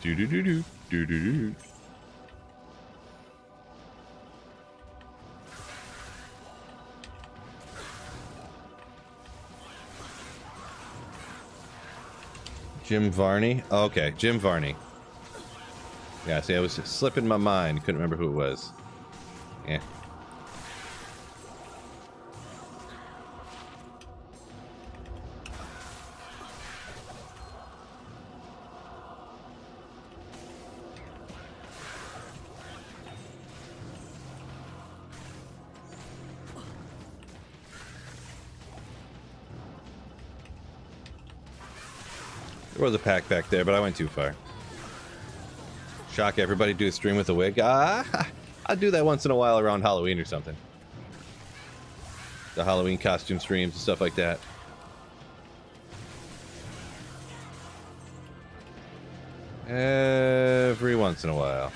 Do do do do do do do. Jim Varney. Oh, okay, Jim Varney. Yeah, see, I was slipping my mind. Couldn't remember who it was. Yeah. There was a pack back there, but I went too far. Shock everybody, do a stream with a wig. I'll do that once in a while around Halloween or something. The Halloween costume streams and stuff like that. Every once in a while.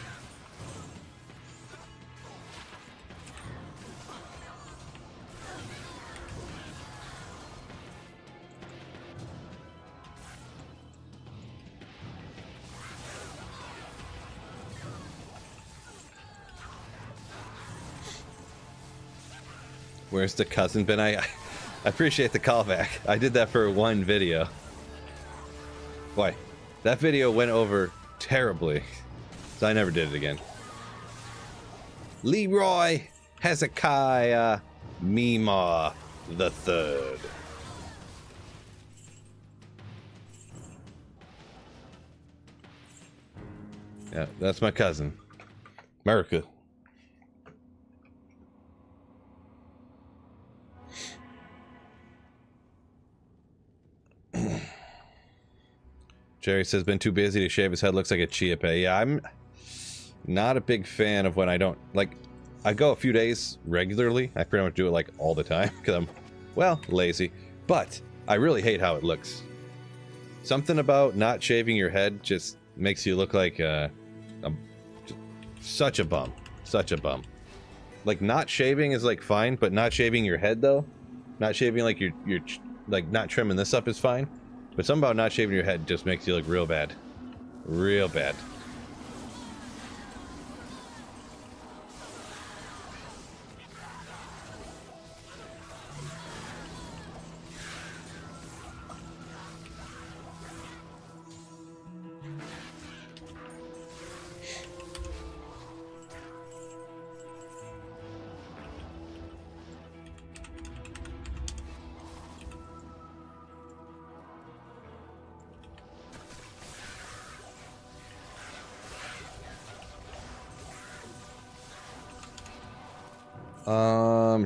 Where's the cousin been? I appreciate the callback. I did that for one video. Boy, that video went over terribly, so I never did it again. Leroy Hezekiah Meemaw the Third. Yeah, that's my cousin. America. Jerry says, been too busy to shave his head, looks like a chia pet. Yeah, I'm not a big fan of when I don't, like, I go a few days regularly. I pretty much do it, like, all the time, because I'm, well, lazy. But I really hate how it looks. Something about not shaving your head just makes you look like such a bum. Such a bum. Like, not shaving is, like, fine, but not shaving your head, though? Not shaving, like, your like, not trimming this up is fine. But something about not shaving your head just makes you look real bad. Real bad.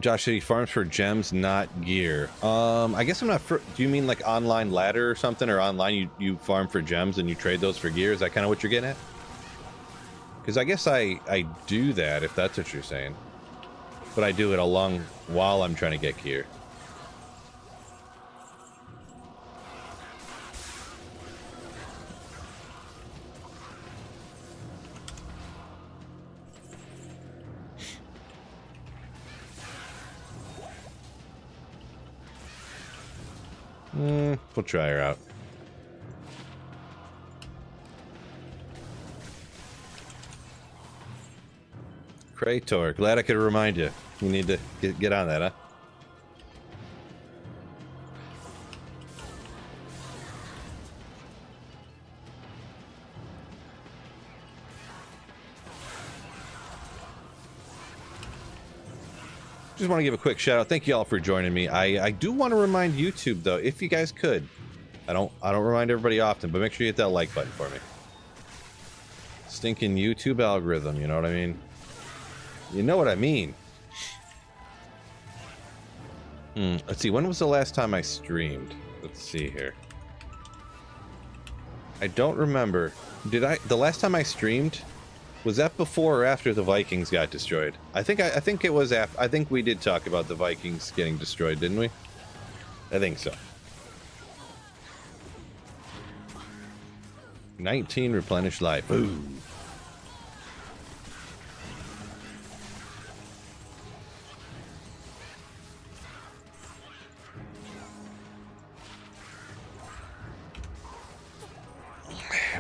Josh said he farms for gems, not gear. I guess I'm not for, do you mean like online ladder or something, or online you farm for gems and you trade those for gear? Is that kind of what you're getting at? Because I guess I do that, if that's what you're saying. But I do it along while I'm trying to get gear. We'll try her out. Krator, glad I could remind you. You need to get on that, huh? Just want to give a quick shout out. Thank you all for joining me. I do want to remind YouTube though, if you guys could. I don't remind everybody often, but make sure you hit that like button for me. Stinking YouTube algorithm, you know what I mean? You know what I mean. Let's see, when was the last time I streamed? Let's see here. I don't remember. The last time I streamed, was that before or after the Vikings got destroyed? I think it was after. I think we did talk about the Vikings getting destroyed, didn't we? I think so. 19 replenished life. Ooh.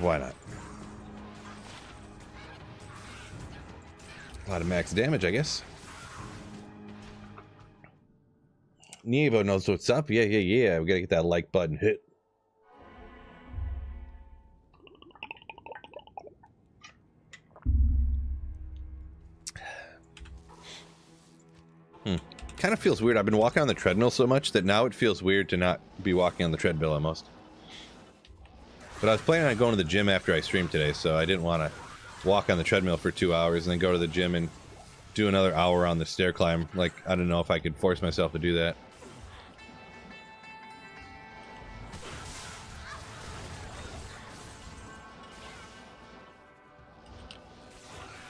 Why not? A lot of max damage, I guess. Nevo knows what's up. Yeah. We gotta get that like button hit. Kind of feels weird. I've been walking on the treadmill so much that now it feels weird to not be walking on the treadmill almost. But I was planning on going to the gym after I streamed today, so I didn't want to walk on the treadmill for 2 hours and then go to the gym and do another hour on the stair climb. Like, I don't know if I could force myself to do that.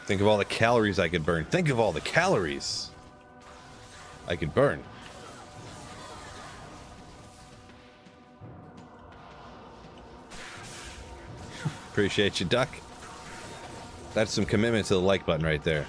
Think of all the calories I could burn. Think of all the calories I could burn. Appreciate you, Duck. That's some commitment to the like button right there.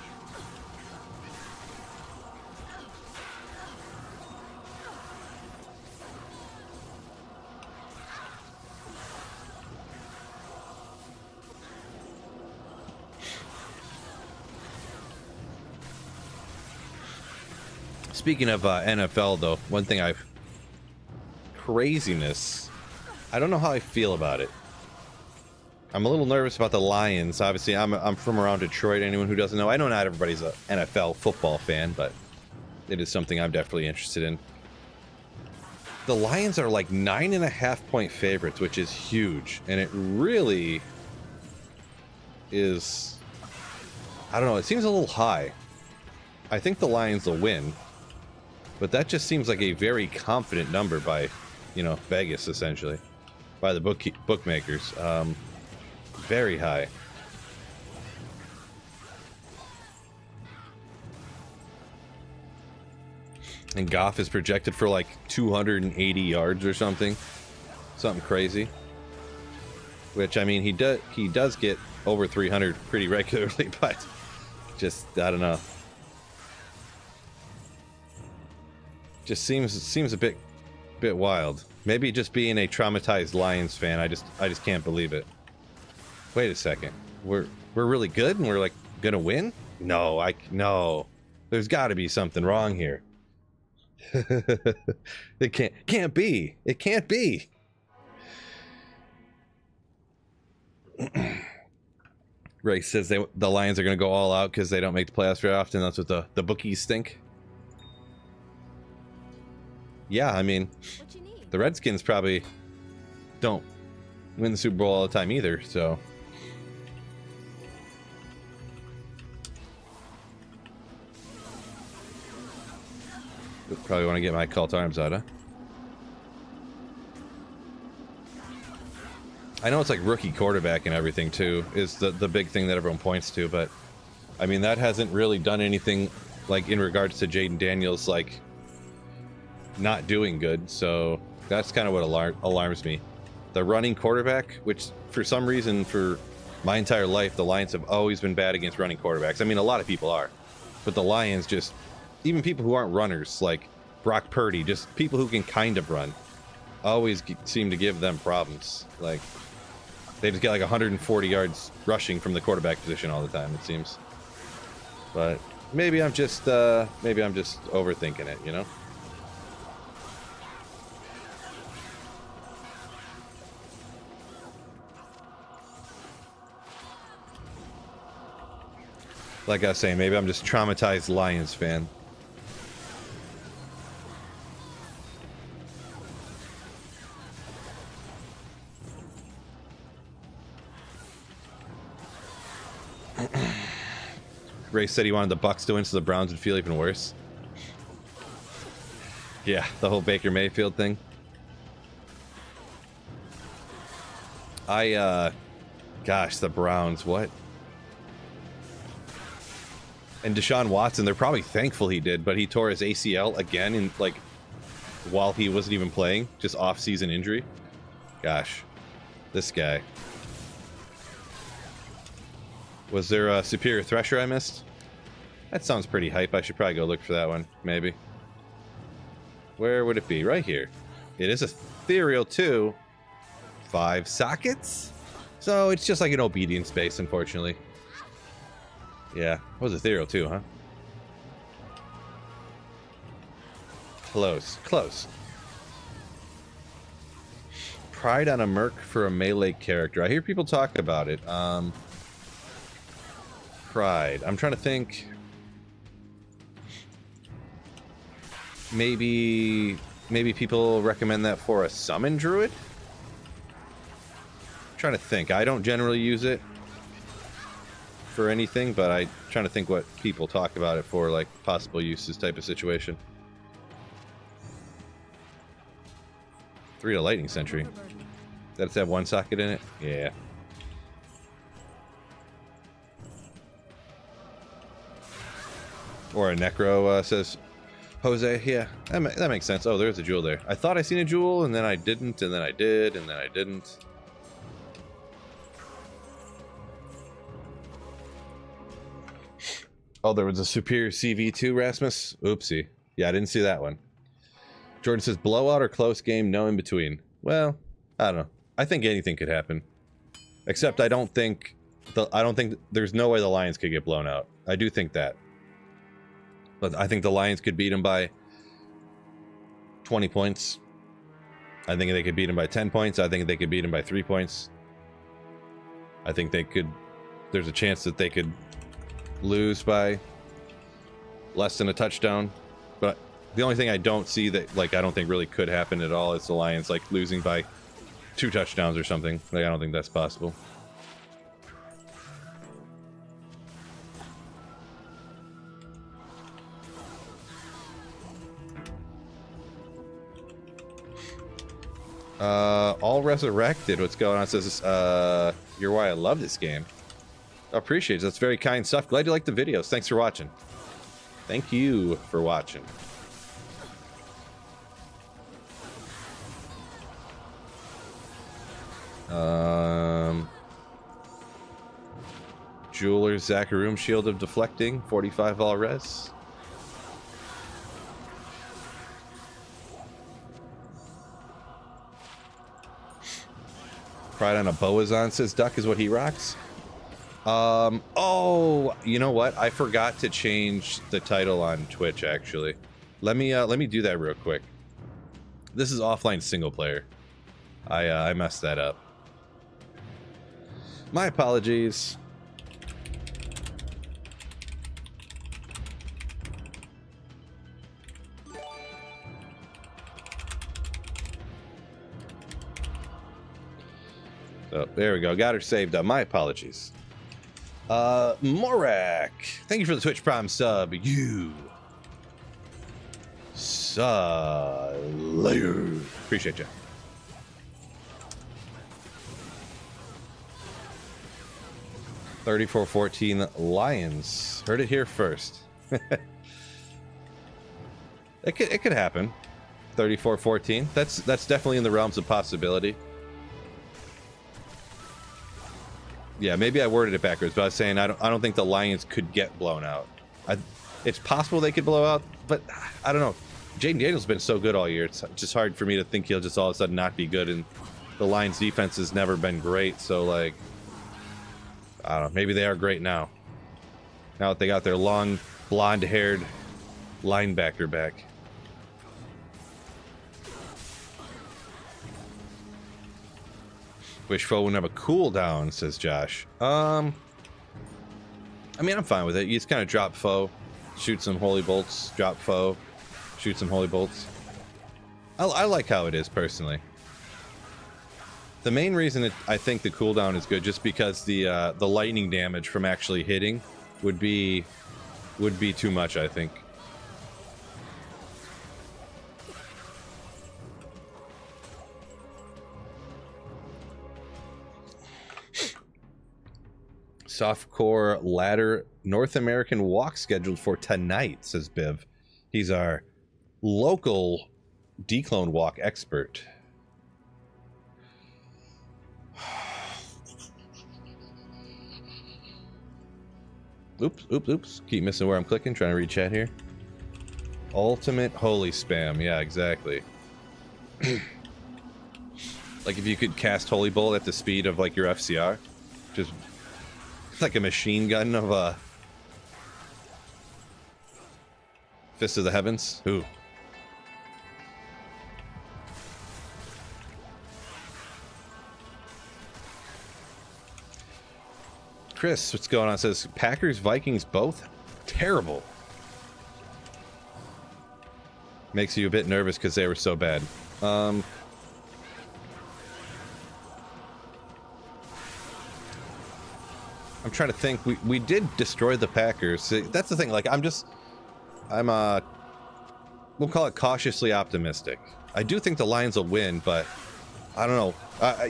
Speaking of NFL, though, one thing craziness. I don't know how I feel about it. I'm a little nervous about the Lions. Obviously, I'm from around Detroit. Anyone who doesn't know, I know not everybody's an NFL football fan, but it is something I'm definitely interested in. The Lions are like 9.5-point favorites, which is huge, and it really is. I don't know. It seems a little high. I think the Lions will win, but that just seems like a very confident number by, Vegas, essentially, by the bookmakers. Very high. And Goff is projected for like 280 yards or something crazy. Which, I mean, he does get over 300 pretty regularly, but just, I don't know. Just seems a bit wild. Maybe just being a traumatized Lions fan, I just can't believe it. Wait a second. We're really good and we're like gonna win? No, no. There's got to be something wrong here. It can't be. It can't be. Ray says the Lions are gonna go all out because they don't make the playoffs very often. That's what the bookies think. Yeah, I mean,
What you need?
the Redskins probably don't win the Super Bowl all the time either, so. Probably want to get my cult arms out, huh? I know it's like rookie quarterback and everything too is the big thing that everyone points to, but I mean that hasn't really done anything like in regards to Jaden Daniels like not doing good, so that's kind of what alarms me. The running quarterback, which for some reason for my entire life the Lions have always been bad against running quarterbacks. I mean a lot of people are, but the Lions just, even people who aren't runners like Brock Purdy, just people who can kind of run, always seem to give them problems. Like they just get like 140 yards rushing from the quarterback position all the time, it seems. But maybe I'm just overthinking it, you know? Like I was saying, maybe I'm just traumatized Lions fan. Ray said he wanted the Bucks to win so the Browns would feel even worse. Yeah, the whole Baker Mayfield thing. Gosh, the Browns, what? And Deshaun Watson, they're probably thankful he did, but he tore his ACL again in, like, while he wasn't even playing. Just off-season injury. Gosh. This guy. Was there a Superior Thresher I missed? That sounds pretty hype. I should probably go look for that one, maybe. Where would it be? Right here. It is ethereal too. 5 sockets? So it's just like an obedience base, unfortunately. Yeah, it was ethereal too, huh? Close, close. Pride on a merc for a melee character. I hear people talk about it. Pride. I'm trying to think. Maybe people recommend that for a summon druid? I'm trying to think. I don't generally use it for anything, but I'm trying to think what people talk about it for, like possible uses type of situation. 3 to Lightning Sentry. Does it have 1 socket in it? Yeah. Or a Necro, says Jose. Yeah, that makes sense. Oh, there's a jewel there. I thought I seen a jewel, and then I didn't, and then I did, and then I didn't. Oh, there was a Superior CV2, Rasmus. Oopsie. Yeah, I didn't see that one. Jordan says, blowout or close game, no in between. Well, I don't know. I think anything could happen. Except I don't think there's no way the Lions could get blown out. I do think that. But I think the Lions could beat them by 20 points. I think they could beat them by 10 points. I think they could beat them by 3 points. I think they could. There's a chance that they could lose by less than a touchdown. But the only thing I don't see that, like, I don't think really could happen at all is the Lions, like, losing by 2 touchdowns or something. Like, I don't think that's possible. All resurrected. What's going on? It says, you're why I love this game. I appreciate it. That's very kind stuff. Glad you like the videos. Thanks for watching. Thank you for watching. Jeweler's Zacharoom Shield of Deflecting, 45 all res. Pride on a Boazon, says Duck, is what he rocks. Oh, you know what? I forgot to change the title on Twitch, actually. Let me do that real quick. This is offline single player. I messed that up. My apologies. So, there we go. Got her saved up. My apologies. Morak. Thank you for the Twitch Prime sub. You. Slayer. Appreciate you. $34.14 Lions. Heard it here first. It could happen. 34-14. That's definitely in the realms of possibility. Yeah, maybe I worded it backwards, but I was saying I don't think the Lions could get blown out. It's possible they could blow out, but I don't know. Jaden Daniels has been so good all year. It's just hard for me to think he'll just all of a sudden not be good, and the Lions defense has never been great, so like, I don't know. Maybe they are great now. Now that they got their long, blonde-haired linebacker back. Wish foe wouldn't have a cooldown, says Josh. I mean, I'm fine with it. You just kind of drop foe, shoot some holy bolts, drop foe, shoot some holy bolts. I like how it is, personally. The main reason I think the cooldown is good, just because the lightning damage from actually hitting would be would be too much, I think. Softcore ladder North American walk scheduled for tonight, says Biv. He's our local declone walk expert. Oops. Keep missing where I'm clicking, trying to read chat here. Ultimate holy spam. Yeah, exactly. Like if you could cast Holy Bolt at the speed of like your FCR. Just like a machine gun of a Fist of the Heavens. Ooh. Chris, what's going on? Says Packers, Vikings, both terrible. Makes you a bit nervous because they were so bad. I'm trying to think. We did destroy the Packers. That's the thing. Like I'm we'll call it cautiously optimistic. I do think the Lions will win, but I don't know.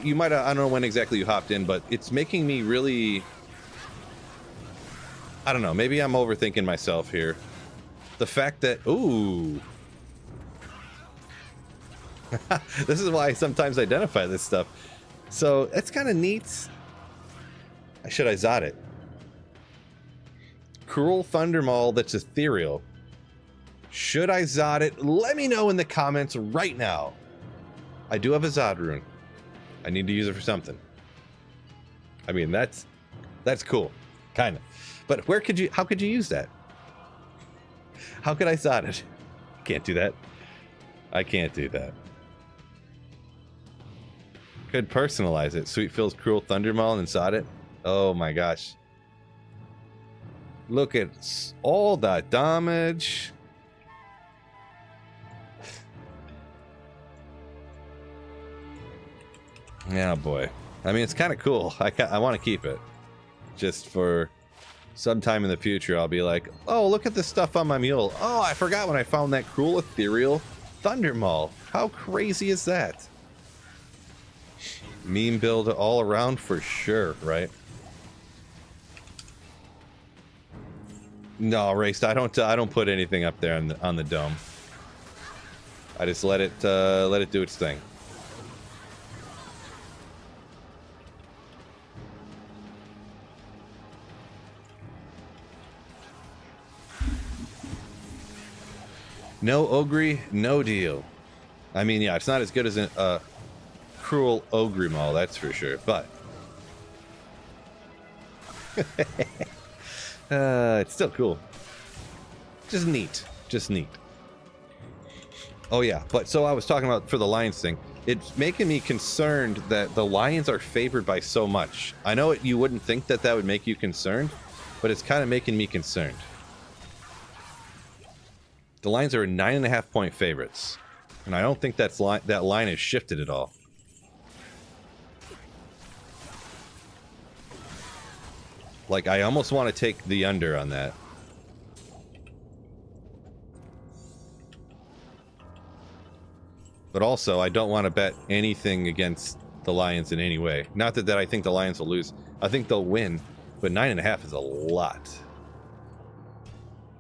You might I don't know when exactly you hopped in, but it's making me really. I don't know. Maybe I'm overthinking myself here. The fact that ooh. This is why I sometimes identify this stuff. So it's kind of neat. Should I Zod it? Cruel Thundermaul that's ethereal. Should I Zod it? Let me know in the comments right now. I do have a Zod rune. I need to use it for something. I mean, that's cool. Kind of. But how could you use that? How could I Zod it? Can't do that. I can't do that. Could personalize it. Sweet Phil's Cruel Thundermaul and Zod it. Oh my gosh. Look at all that damage. Yeah, boy. I mean, it's kind of cool. I want to keep it. Just for sometime in the future, I'll be like, oh, look at this stuff on my mule. Oh, I forgot when I found that cruel ethereal Thundermaul. How crazy is that? Meme build all around for sure, right? No, Raced, I don't put anything up there on the dome. I just let it do its thing. No Ogre, no deal. I mean, yeah, it's not as good as a cruel Ogre Maul, that's for sure, but it's still cool. Just neat. Oh yeah, but so I was talking about for the Lions thing. It's making me concerned that the Lions are favored by so much. I know you wouldn't think that would make you concerned, but it's kind of making me concerned. The Lions are 9.5 point favorites, and I don't think that line has shifted at all. Like, I almost want to take the under on that. But also, I don't want to bet anything against the Lions in any way. Not that I think the Lions will lose. I think they'll win, but 9.5 is a lot.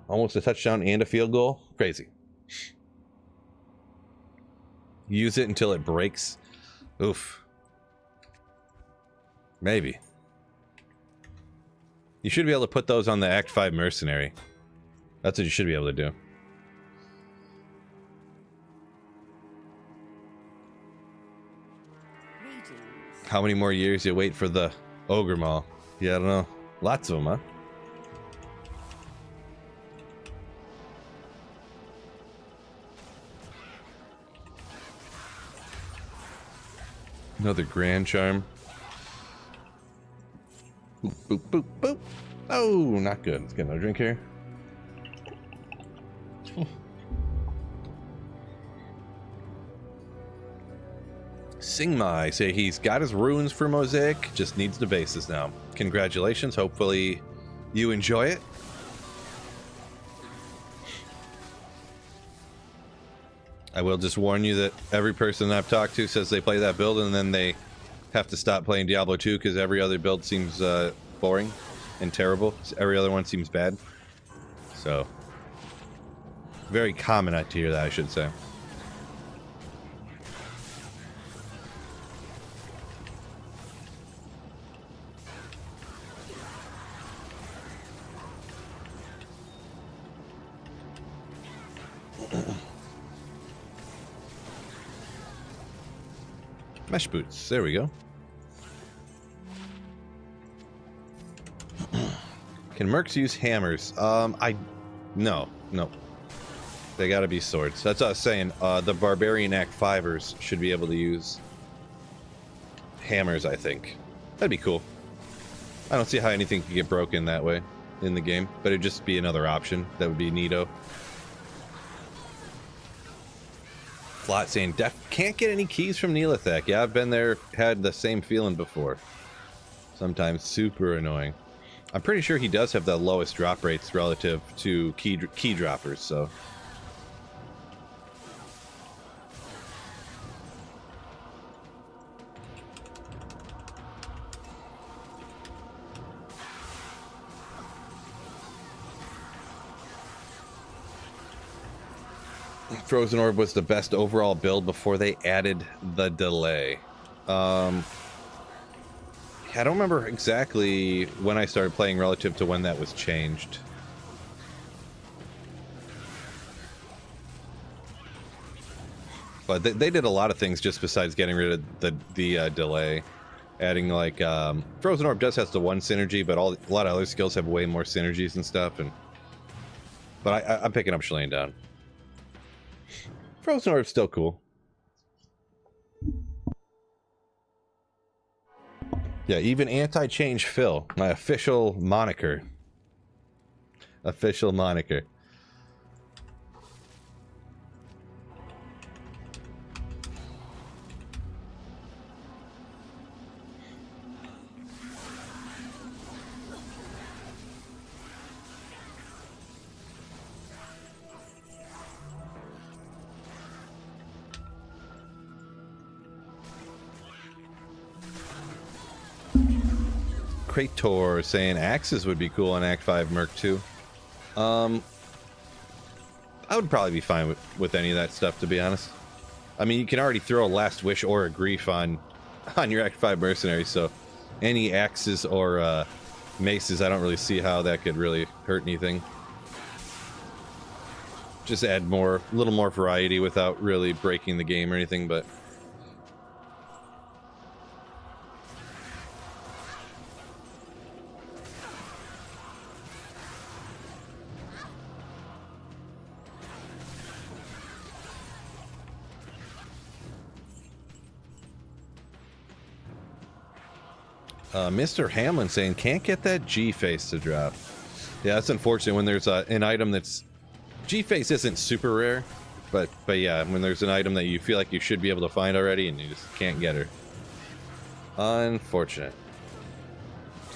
Almost a touchdown and a field goal? Crazy. Use it until it breaks? Oof. Maybe. You should be able to put those on the Act 5 Mercenary. That's what you should be able to do. How many more years you wait for the Ogre Maul? Yeah, I don't know. Lots of them, huh? Another Grand Charm. Boop, boop, boop, boop. Oh, not good. Let's get another drink here. Singmai say he's got his runes for Mosaic, just needs the bases now. Congratulations. Hopefully you enjoy it. I will just warn you that every person I've talked to says they play that build and then they have to stop playing Diablo 2 because every other build seems boring and terrible. Every other one seems bad. So, very common to hear that, I should say. Mesh boots. There we go. Can mercs use hammers? No. They gotta be swords. That's what I was saying. The Barbarian Act 5ers should be able to use hammers, I think. That'd be cool. I don't see how anything could get broken that way in the game, but it'd just be another option. That would be neato. Flot saying, can't get any keys from Neolithek. Yeah, I've been there, had the same feeling before. Sometimes super annoying. I'm pretty sure he does have the lowest drop rates relative to key droppers, so. Frozen Orb was the best overall build before they added the delay. I don't remember exactly when I started playing relative to when that was changed. But they did a lot of things just besides getting rid of the delay. Adding like Frozen Orb does has the one synergy, but a lot of other skills have way more synergies and stuff. But I'm picking up Shalane down. Frozen Orb's still cool. Yeah, even Anti-Change Phil, my official moniker. Official moniker. Krator saying axes would be cool on Act 5 Merc 2. I would probably be fine with any of that stuff, to be honest. I mean, you can already throw a Last Wish or a Grief on your Act 5 mercenaries, so any axes or maces, I don't really see how that could really hurt anything. Just add a little more variety without really breaking the game or anything, but... Mr. Hamlin saying, can't get that G-Face to drop. Yeah, that's unfortunate when there's an item that's... G-Face isn't super rare, but yeah, when there's an item that you feel like you should be able to find already and you just can't get her. Unfortunate.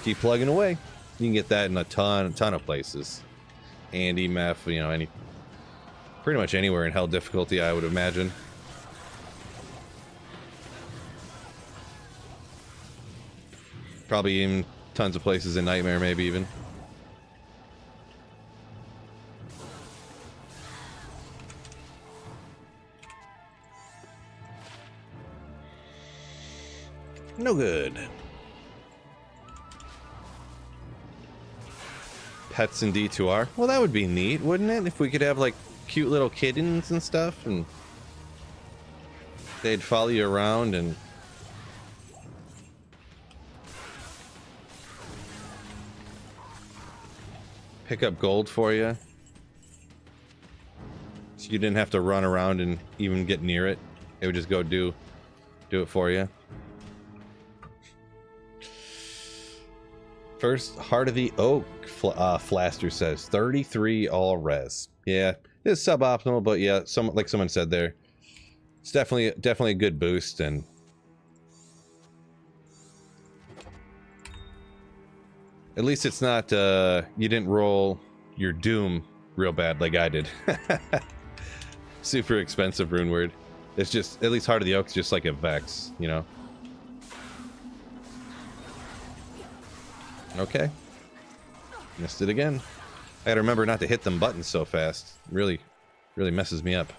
Keep plugging away. You can get that in a ton of places. Andy, Meth, you know, pretty much anywhere in Hell difficulty, I would imagine. Probably in tons of places in Nightmare, maybe even. No good. Pets in D2R? Well, that would be neat, wouldn't it? If we could have, like, cute little kittens and stuff, and they'd follow you around and... pick up gold for you. So you didn't have to run around and even get near it. It would just go do it for you. First, Heart of the Oak, Flaster says. 33 all res. Yeah, it's suboptimal, but yeah, like someone said there, it's definitely a good boost, and at least it's not, you didn't roll your Doom real bad like I did. super expensive rune word. It's just, at least Heart of the Oak's just like a Vex, you know? Okay. Missed it again. I gotta remember not to hit them buttons so fast. Really messes me up.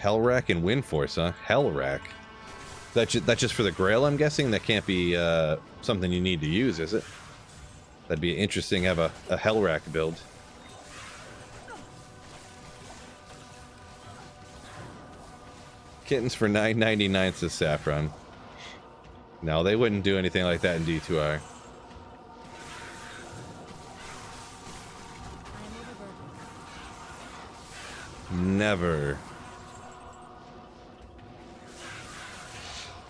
Hellrack and Windforce, huh? Hellrack. That's just for the Grail, I'm guessing? That can't be something you need to use, is it? That'd be interesting to have a Hellrack build. Kittens for $9.99 says Saffron. No, they wouldn't do anything like that in D2R. Never.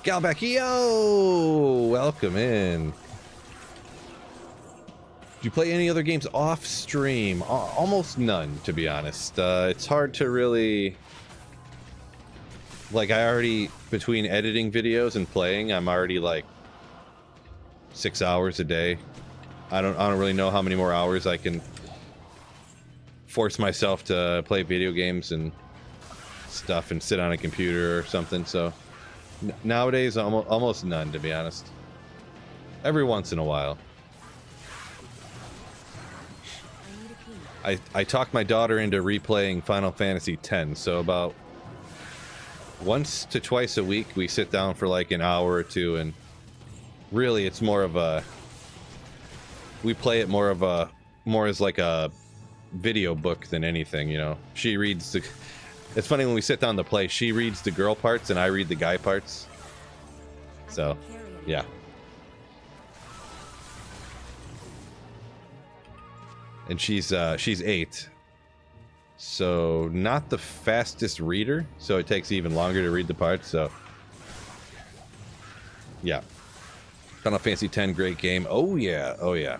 Galbeck, yo! Welcome in. Did you play any other games off stream? Almost none, to be honest. It's hard to really... Like, I already, between editing videos and playing, I'm already like 6 hours a day. I don't really know how many more hours I can force myself to play video games and stuff and sit on a computer or something, so nowadays almost none, to be honest. Every once in a while. I talked my daughter into replaying Final Fantasy X, so about once to twice a week we sit down for like an hour or two, and really it's more of a, we play it more as like a video book than anything, you know. She reads the, it's funny when we sit down to play, she reads the girl parts and I read the guy parts. So yeah. And she's 8. So not the fastest reader, so it takes even longer to read the parts, so yeah. Final Fantasy X, great game. Oh yeah, oh yeah.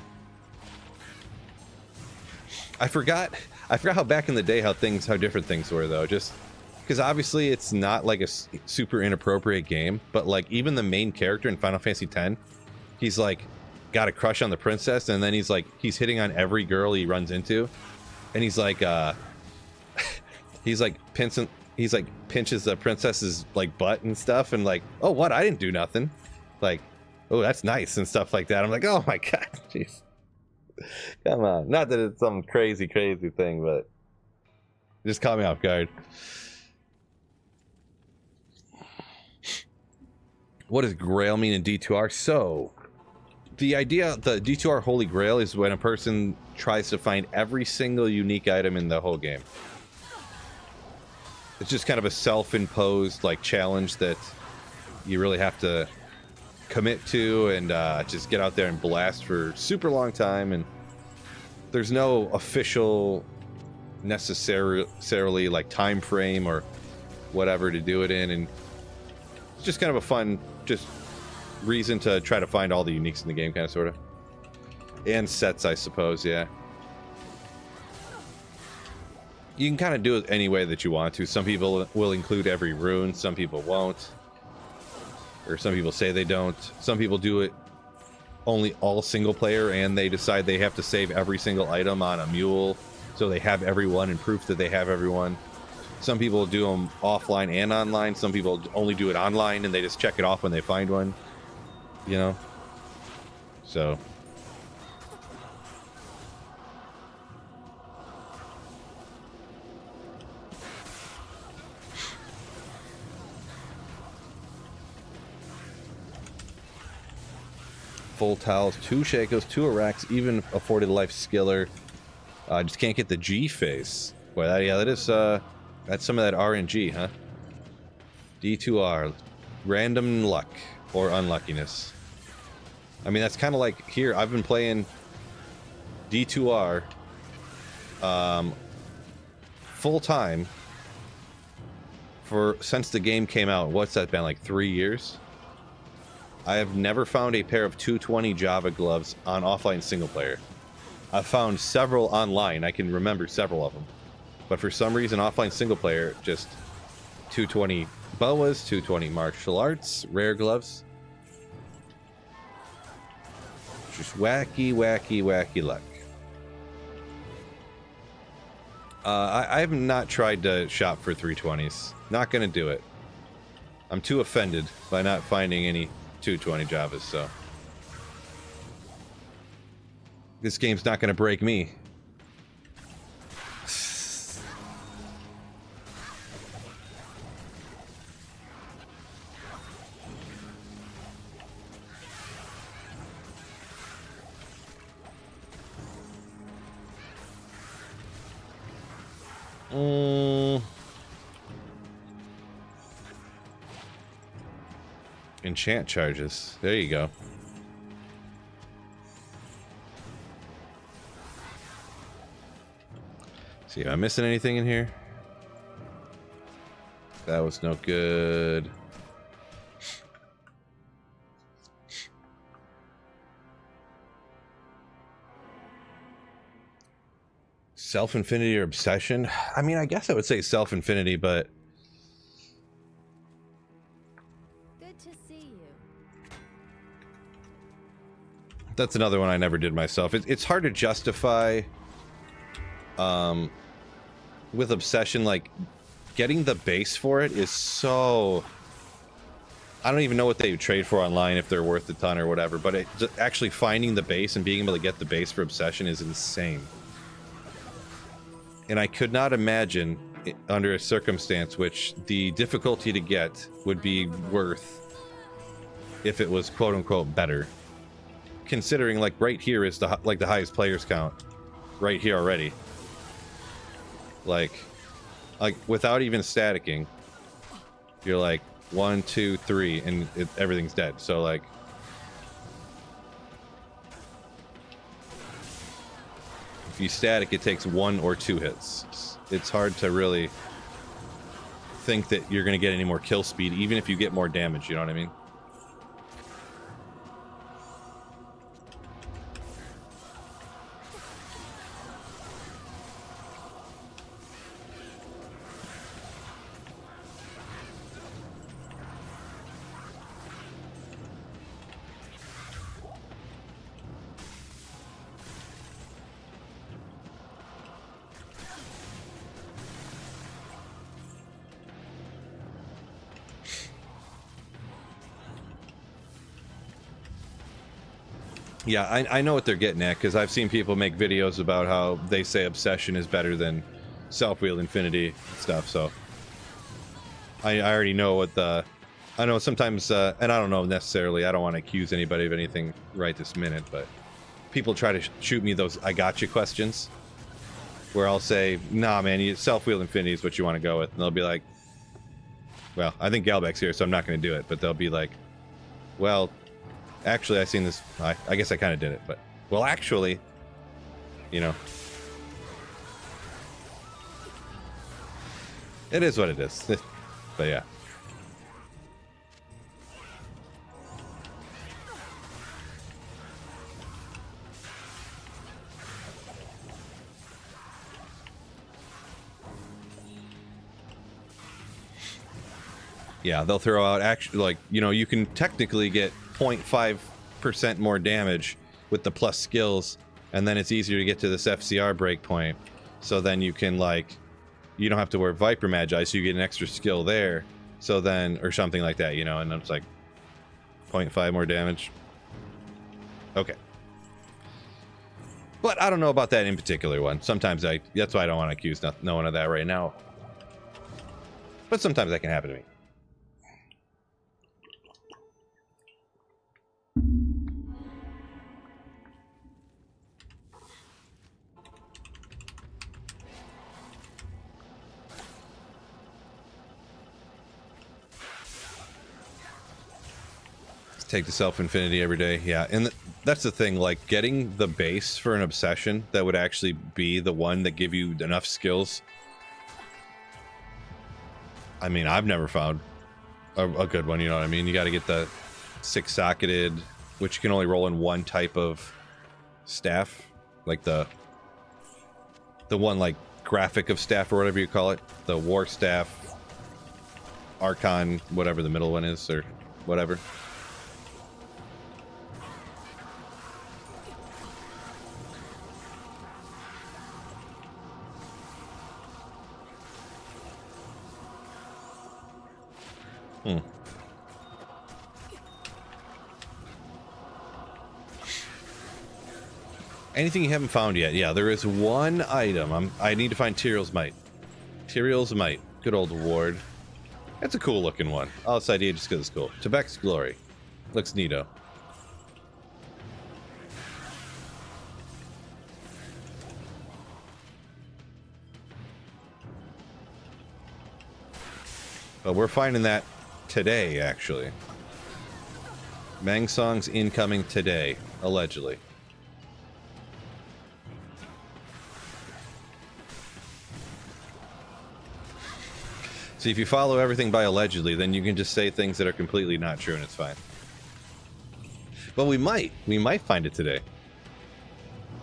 I forgot how back in the day how different things were, though, just because obviously it's not like a super inappropriate game, but like even the main character in Final Fantasy X, he's like got a crush on the princess, and then he's hitting on every girl he runs into, and he's like pinches the princess's like butt and stuff, and like, oh, what, I didn't do nothing, like, oh, that's nice and stuff like that. I'm like, oh my god, jeez, come on. Not that it's some crazy thing, but it just caught me off guard. What does Grail mean in D2R? So the idea, the D2R Holy Grail is when a person tries to find every single unique item in the whole game. It's just kind of a self-imposed like challenge that you really have to commit to, and just get out there and blast for super long time, and there's no official necessarily like time frame or whatever to do it in, and it's just kind of a fun just reason to try to find all the uniques in the game, kind of, sort of, and sets, I suppose. Yeah, you can kind of do it any way that you want to. Some people will include every rune, some people won't, or some people say they don't. Some people do it only all single player, and they decide they have to save every single item on a mule, so they have everyone and proof that they have everyone. Some people do them offline and online. Some people only do it online, and they just check it off when they find one, you know? So full towels, 2 Shakos, 2 Iraqs, even afforded life skiller. Just can't get the G face. Boy, that is that's some of that RNG, huh? D2R, random luck or unluckiness. I mean, that's kind of like here. I've been playing D2R full time since the game came out. What's that been, like 3 years? I have never found a pair of 220 Java gloves on offline single player. I've found several online. I can remember several of them. But for some reason, offline single player, just 220 boas, 220 martial arts, rare gloves. Just wacky luck. I have not tried to shop for 320s. Not gonna do it. I'm too offended by not finding any 220 Javas, so. This game's not gonna break me. Enchant charges. There you go. See, am I missing anything in here? That was no good. Self-infinity or obsession? I mean, I guess I would say self-infinity, but
Good to see you.
that's another one I never did myself. It's hard to justify with obsession, like getting the base for it is so, I don't even know what they trade for online, if they're worth a ton or whatever, but actually finding the base and being able to get the base for obsession is insane. And I could not imagine under a circumstance which the difficulty to get would be worth if it was quote unquote better. Considering like right here is the highest players count right here already. Like without even staticking, you're like 1, 2, 3, and everything's dead. So like, if you static, it takes 1 or 2 hits. It's hard to really think that you're going to get any more kill speed, even if you get more damage. You know what I mean? Yeah, I know what they're getting at, because I've seen people make videos about how they say obsession is better than self-wheel infinity stuff, so I already know what the, I know sometimes, and I don't know necessarily, I don't want to accuse anybody of anything right this minute, but people try to shoot me those I gotcha questions, where I'll say, nah man, self-wheel infinity is what you want to go with, and they'll be like, well, I think Galbeck's here, so I'm not going to do it, but they'll be like, well, actually, I seen this. I guess I kind of did it, but well, actually, you know, it is what it is. But yeah, yeah, they'll throw out actually, like, you know, you can technically get 0.5% more damage with the plus skills, and then it's easier to get to this FCR breakpoint, so then you can, like, you don't have to wear Viper Magi, so you get an extra skill there, so then, or something like that, you know, and it's like 0.5 more damage. Okay, but I don't know about that in particular one. Sometimes that's why I don't want to accuse no one of that right now, but sometimes that can happen to me. Take the self-infinity every day, yeah, and that's the thing, like, getting the base for an obsession that would actually be the one that give you enough skills. I mean, I've never found a good one, you know what I mean? You got to get the 6-socketed, which you can only roll in one type of staff, like the one, like, graphic of staff or whatever you call it, the war staff, Archon, whatever the middle one is, or whatever. Hmm. Anything you haven't found yet? Yeah, there is one item. I need to find Tyrael's Might. Tyrael's Might. Good old ward. That's a cool looking one. Oh, this idea just because it's cool. Tebek's Glory. Looks neato. But we're finding that today, actually. Mang Song's incoming today, allegedly. See, if you follow everything by allegedly, then you can just say things that are completely not true and it's fine. But we might find it today.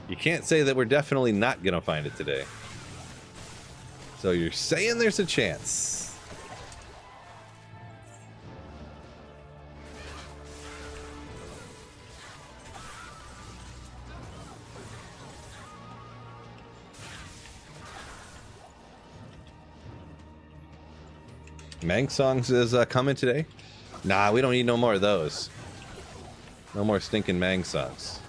You can't say that we're definitely not gonna find it today. So you're saying there's a chance. Mang Songs is coming today? Nah, we don't need no more of those. No more stinking Mang Songs.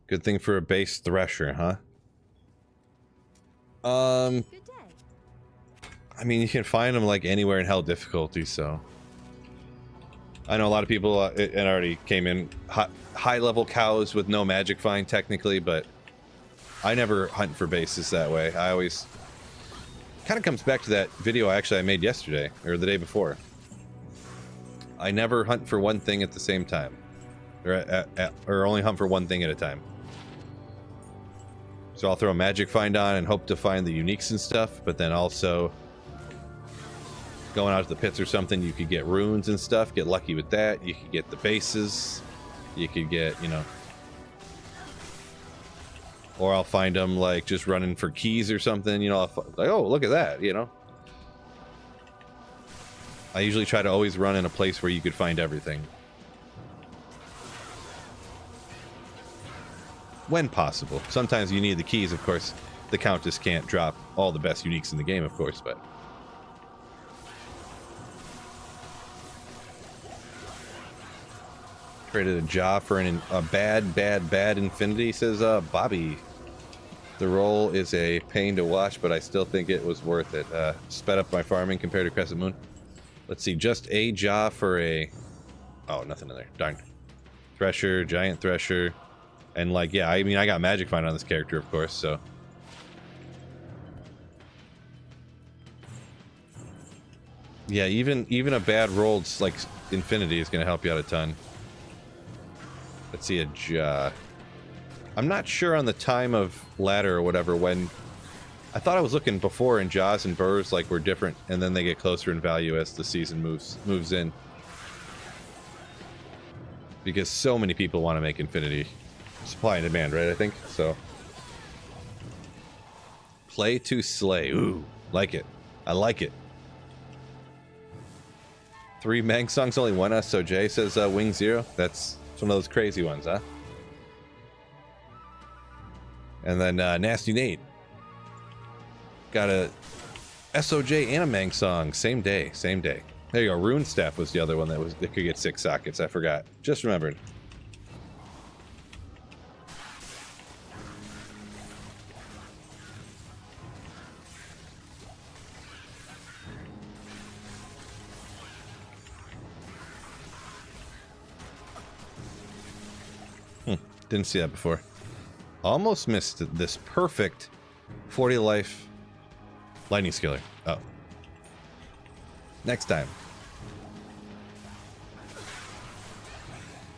Good thing for a base thresher, huh?
Good day.
I mean, you can find them like anywhere in hell difficulty, so. I know a lot of people it already came in high level cows with no magic find technically, but I never hunt for bases that way. I always kind of comes back to that video I made yesterday or the day before. I never hunt for one thing at the same time, or only hunt for one thing at a time. So I'll throw a magic find on and hope to find the uniques and stuff, but then also going out to the pits or something, you could get runes and stuff, get lucky with that. You could get the bases, you could get, you know, or I'll find them like just running for keys or something, you know, like, oh, look at that, you know. I usually try to always run in a place where you could find everything. When possible. Sometimes you need the keys, of course. The Countess can't drop all the best uniques in the game, of course, but... Traded a jaw for a bad infinity, says Bobby. The roll is a pain to watch, but I still think it was worth it. Sped up my farming compared to Crescent Moon. Let's see, just a jaw for a... Oh, nothing in there. Darn. Thresher, Giant Thresher. And like, yeah, I mean, I got Magic Find on this character, of course, so... Yeah, even a bad rolled, like, Infinity is going to help you out a ton. Let's see, a jaw. I'm not sure on the time of ladder or whatever when... I thought I was looking before and jaws and burrs like were different, and then they get closer in value as the season moves in. Because so many people want to make Infinity. Supply and demand, right, I think? So. Play to slay. Ooh, like it. I like it. 3 Mang songs, only 1 SOJ, says Wing Zero. That's one of those crazy ones, huh? And then Nasty Nate. Got a SOJ and a Mang song. Same day. Same day. There you go. Rune Staff was the other one that could get 6 sockets. I forgot. Just remembered. Didn't see that before. Almost missed this perfect 40 life lightning skiller. Oh. Next time.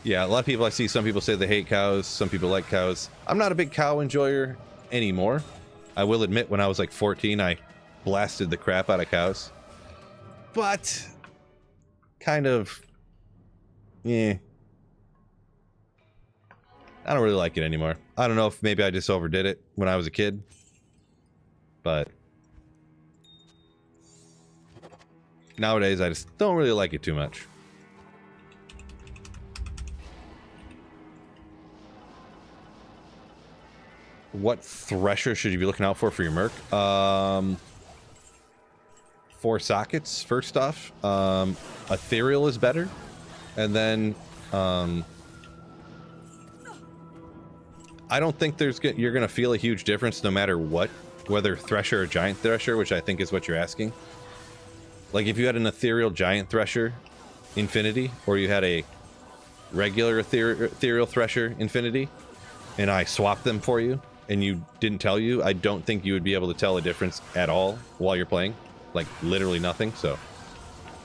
Yeah, a lot of people I see, some people say they hate cows, some people like cows. I'm not a big cow enjoyer anymore. I will admit when I was like 14, I blasted the crap out of cows. But kind of, yeah. I don't really like it anymore. I don't know if maybe I just overdid it when I was a kid, but nowadays I just don't really like it too much. What thresher should you be looking out for your Merc? 4 sockets, first off. Ethereal is better. And then, I don't think you're going to feel a huge difference no matter what. Whether Thresher or Giant Thresher, which I think is what you're asking. Like, if you had an Ethereal Giant Thresher Infinity, or you had a regular Ethereal Thresher Infinity, and I swapped them for you, and you didn't tell you, I don't think you would be able to tell a difference at all while you're playing. Like, literally nothing, so...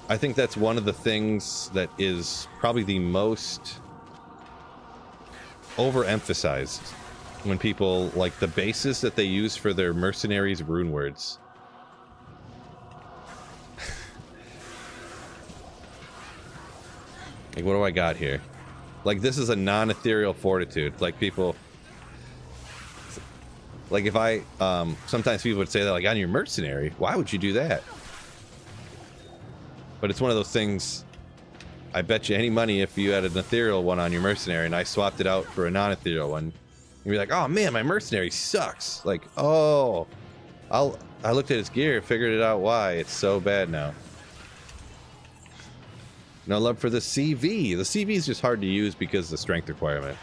I think that's one of the things that is probably the most overemphasized when people, like, the basis that they use for their mercenaries rune words. Like, what do I got here? Like, this is a non-ethereal fortitude. Like, people... Like, if I... sometimes people would say that, like, on your mercenary, why would you do that? But it's one of those things... I bet you any money if you had an ethereal one on your mercenary and I swapped it out for a non-ethereal one, you'd be like, oh man, my mercenary sucks. Like, oh... I looked at his gear, figured it out why. It's so bad now. No love for the CV. The CV is just hard to use because of the strength requirement.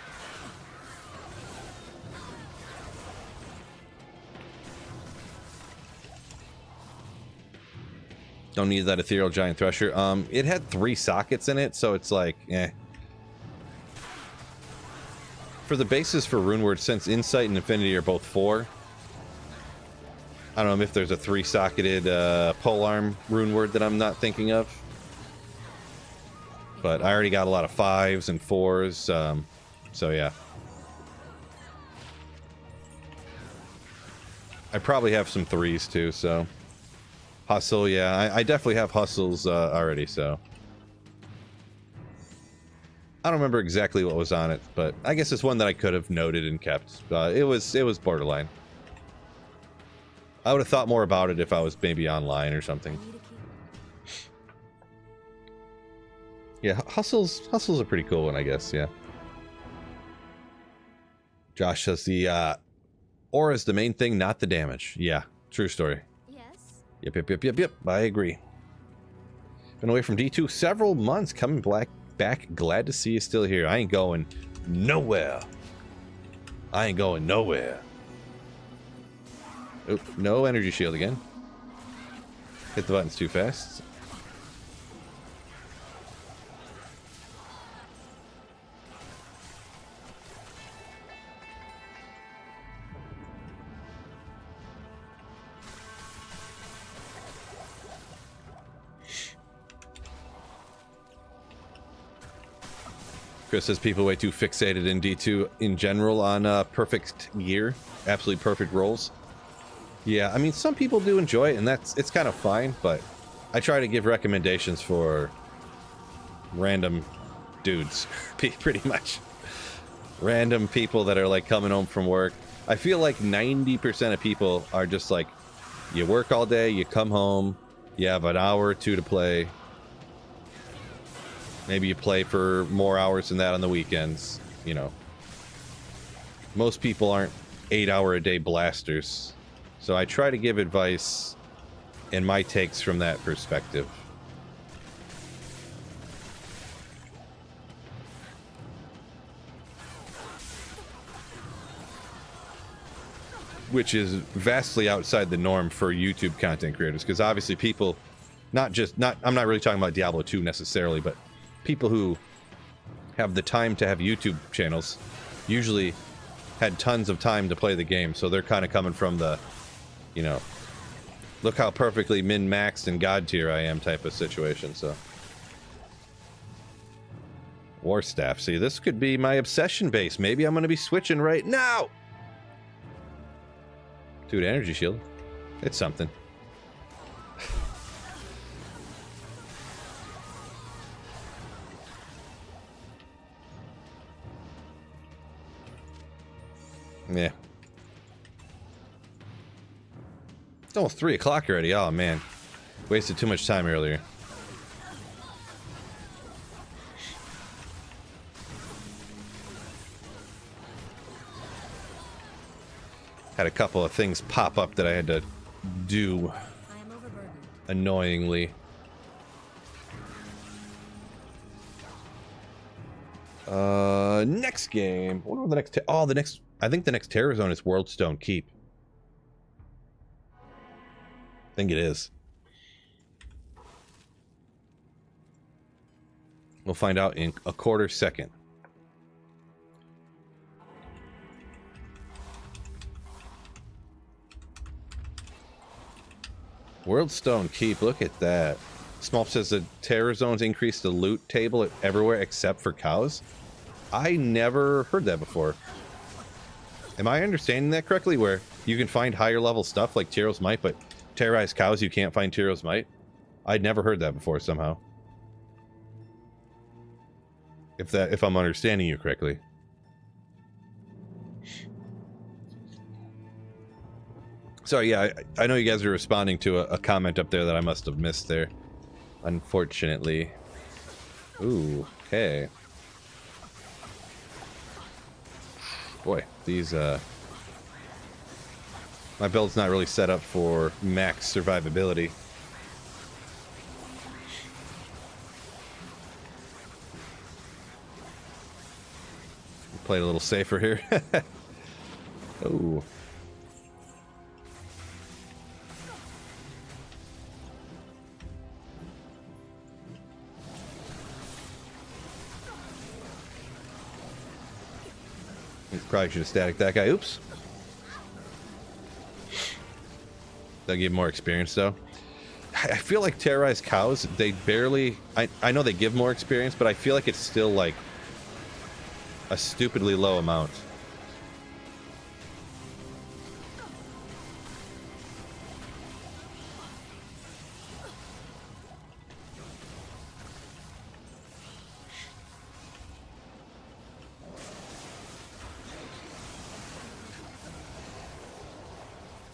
Don't need that Ethereal Giant Thresher. It had 3 sockets in it, so it's like, eh. For the basis for Runewords, since Insight and Infinity are both 4, I don't know if there's a 3-socketed polearm Runeword that I'm not thinking of. But I already got a lot of 5s and 4s, so yeah. I probably have some 3s too, so... Hustle, yeah, I definitely have hustles already, so... I don't remember exactly what was on it, but I guess it's one that I could have noted and kept. It was borderline. I would have thought more about it if I was maybe online or something. Yeah, hustle's a pretty cool one, I guess, yeah. Josh says the aura is the main thing, not the damage. Yeah, true story. Yep. I agree. Been away from D2 several months. Coming back. Glad to see you still here. I ain't going nowhere. Oop, no energy shield again. Hit the buttons too fast. Chris says people way too fixated in D2 in general on perfect gear, absolutely perfect rolls. Yeah, I mean, some people do enjoy it, and it's kind of fine, but I try to give recommendations for random dudes, pretty much. Random people that are, like, coming home from work. I feel like 90% of people are just like, you work all day, you come home, you have an hour or 2 to play. Maybe you play for more hours than that on the weekends, you know. Most people aren't 8-hour-a-day blasters. So I try to give advice and my takes from that perspective. Which is vastly outside the norm for YouTube content creators, because obviously people, I'm not really talking about Diablo 2 necessarily, but people who have the time to have YouTube channels usually had tons of time to play the game, so they're kind of coming from the, you know, look how perfectly min-maxed and god tier I am type of situation, so. War Staff. See, this could be my obsession base. Maybe I'm going to be switching right now! Dude, energy shield. It's something. Yeah. It's almost 3 o'clock already. Oh, man. Wasted too much time earlier. Had a couple of things pop up that I had to do
I am overburdened.
annoyingly. Next game. What was the next? Oh, the next. I think the next Terror Zone is Worldstone Keep. I think it is. We'll find out in a quarter second. Worldstone Keep, look at that. Smolp says the terror zones increase the loot table everywhere except for cows. I never heard that before. Am I understanding that correctly? Where you can find higher level stuff like Tyrael's Might, but terrorized cows you can't find Tyrael's Might? I'd never heard that before somehow. If I'm understanding you correctly. So yeah, I know you guys are responding to a comment up there that I must have missed there. Unfortunately. Ooh, okay. Boy, these my build's not really set up for max survivability. Play it a little safer here. Oh. Probably should have static that guy. Oops. That'll give more experience, though. I feel like terrorized cows, they barely... I know they give more experience, but I feel like it's still, like, a stupidly low amount.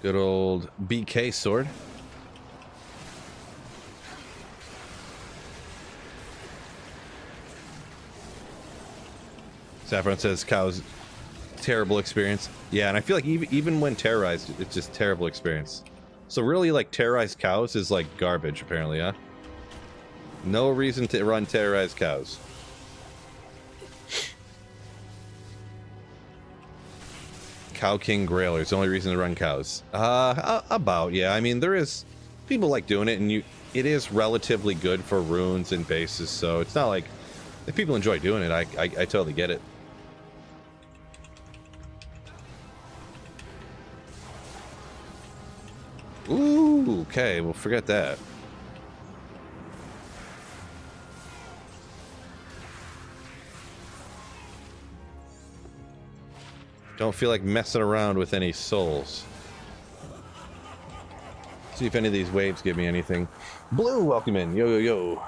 Good old BK sword. Saffron says cows, terrible experience. Yeah, and I feel like even when terrorized, it's just terrible experience. So really, like, terrorized cows is like garbage, apparently, huh? No reason to run terrorized cows. Cow King Grailers, the only reason to run cows. About, yeah. I mean, there is... People like doing it, and it is relatively good for runes and bases, so it's not like... If people enjoy doing it, I totally get it. Ooh, okay, well, forget that. Don't feel like messing around with any souls. See if any of these waves give me anything. Blue, welcome in. Yo, yo, yo.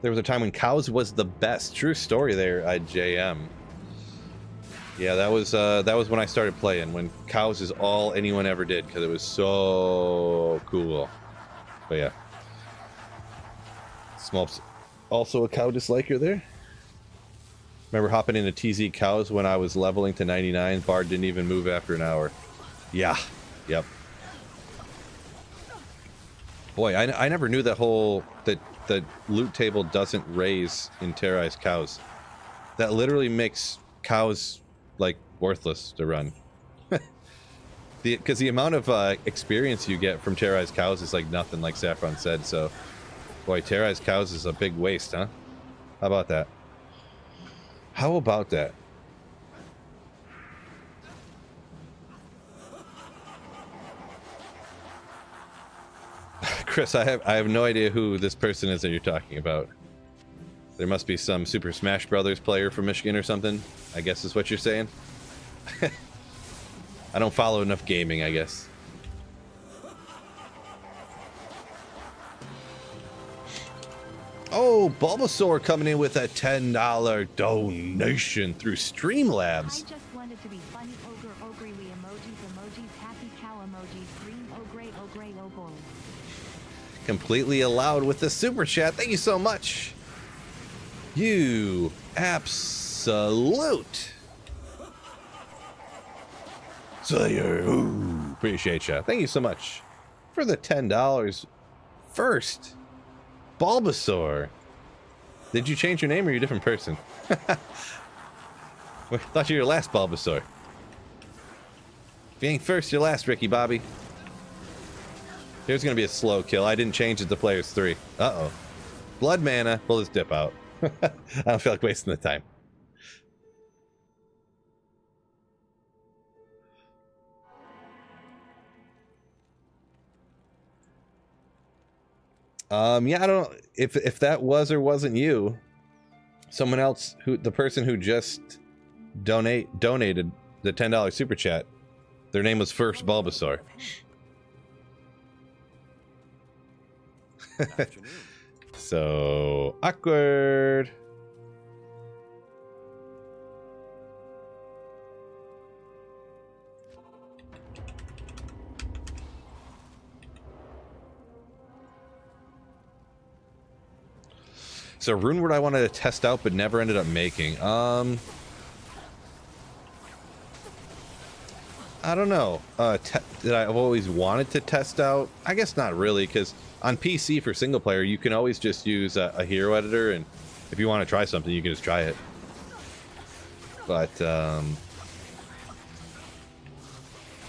There was a time when cows was the best. True story there, JM. Yeah, that was when I started playing, when cows is all anyone ever did, because it was so cool. But yeah. Smolp's also a cow disliker there. Remember hopping into TZ cows when I was leveling to 99. Bard didn't even move after an hour. Yeah. Yep. Boy, I never knew that the loot table doesn't raise in terrorized cows. That literally makes cows, like, worthless to run. Because the amount of experience you get from terrorized cows is like nothing, like Saffron said. So, boy, terrorized cows is a big waste, huh? How about that? How about that? Chris, I have no idea who this person is that you're talking about. There must be some Super Smash Brothers player from Michigan or something, I guess is what you're saying. I don't follow enough gaming, I guess. Oh, Bulbasaur coming in with a $10 donation through Streamlabs.
I just wanted to be funny, ogre,
Completely allowed with the super chat. Thank you so much. You absolute Slayer. Ooh, appreciate you. Thank you so much for the $10. First, Bulbasaur. Did you change your name or are you a different person? I thought you were your last Bulbasaur. If you ain't first, you're last, Ricky Bobby. Here's going to be a slow kill. I didn't change it to players 3. Uh-oh. Blood mana. We'll just dip out. I don't feel like wasting the time. Yeah, I don't know if that was or wasn't you. Someone else, the person who just donated the $10 super chat, their name was First Bulbasaur. So awkward. So rune word I wanted to test out but never ended up making. I don't know. That I've always wanted to test out. I guess not really, because on PC for single player you can always just use a hero editor, and if you want to try something you can just try it. But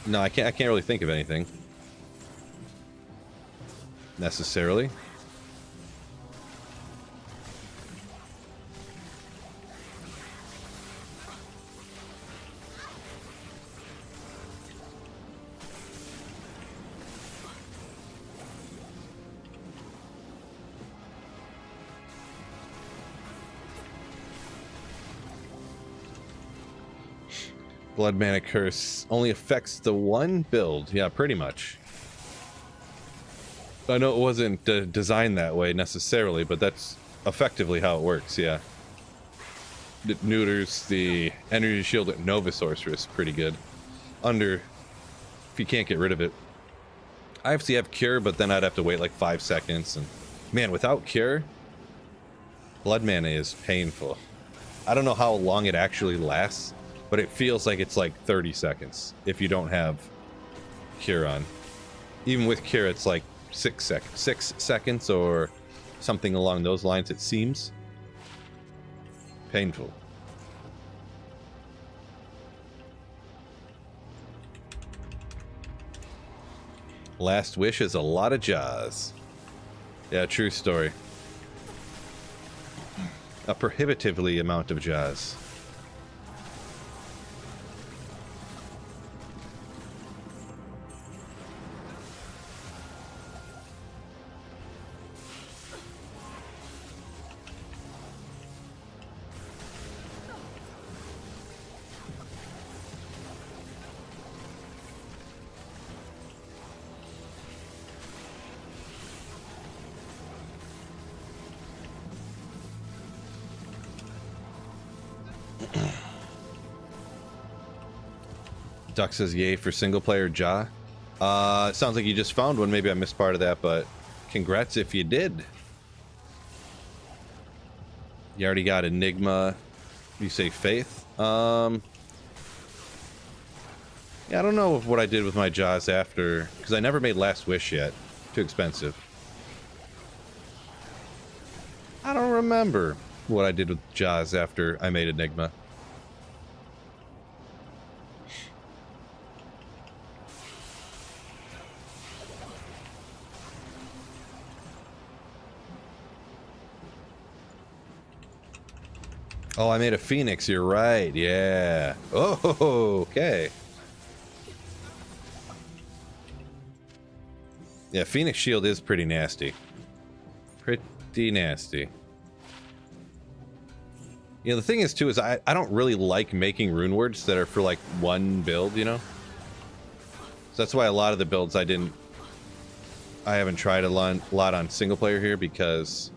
no, I can't really think of anything necessarily. Blood Mana Curse only affects the one build. Yeah, pretty much. I know it wasn't designed that way necessarily, but that's effectively how it works, yeah. It neuters the energy shield at Nova Sorceress pretty good. If you can't get rid of it. I obviously have Cure, but then I'd have to wait like 5 seconds. And man, without Cure, Blood Mana is painful. I don't know how long it actually lasts, but it feels like it's like 30 seconds if you don't have Cure on. Even with Cure, it's like 6 seconds or something along those lines, it seems. Painful. Last Wish is a lot of Jaws. Yeah, true story. A prohibitively amount of Jaws. Duck says yay for single player Ja. It sounds like you just found one. Maybe I missed part of that, but congrats if you did. You already got Enigma. You say Faith? Yeah, I don't know what I did with my Jaws after, because I never made Last Wish yet. Too expensive. I don't remember what I did with Jaws after I made Enigma. Oh, I made a Phoenix, you're right, yeah. Oh, okay. Yeah, Phoenix Shield is pretty nasty. Pretty nasty. You know, the thing is, too, is I don't really like making rune words that are for, like, one build, you know? So that's why a lot of the builds I haven't tried a lot on single player here, because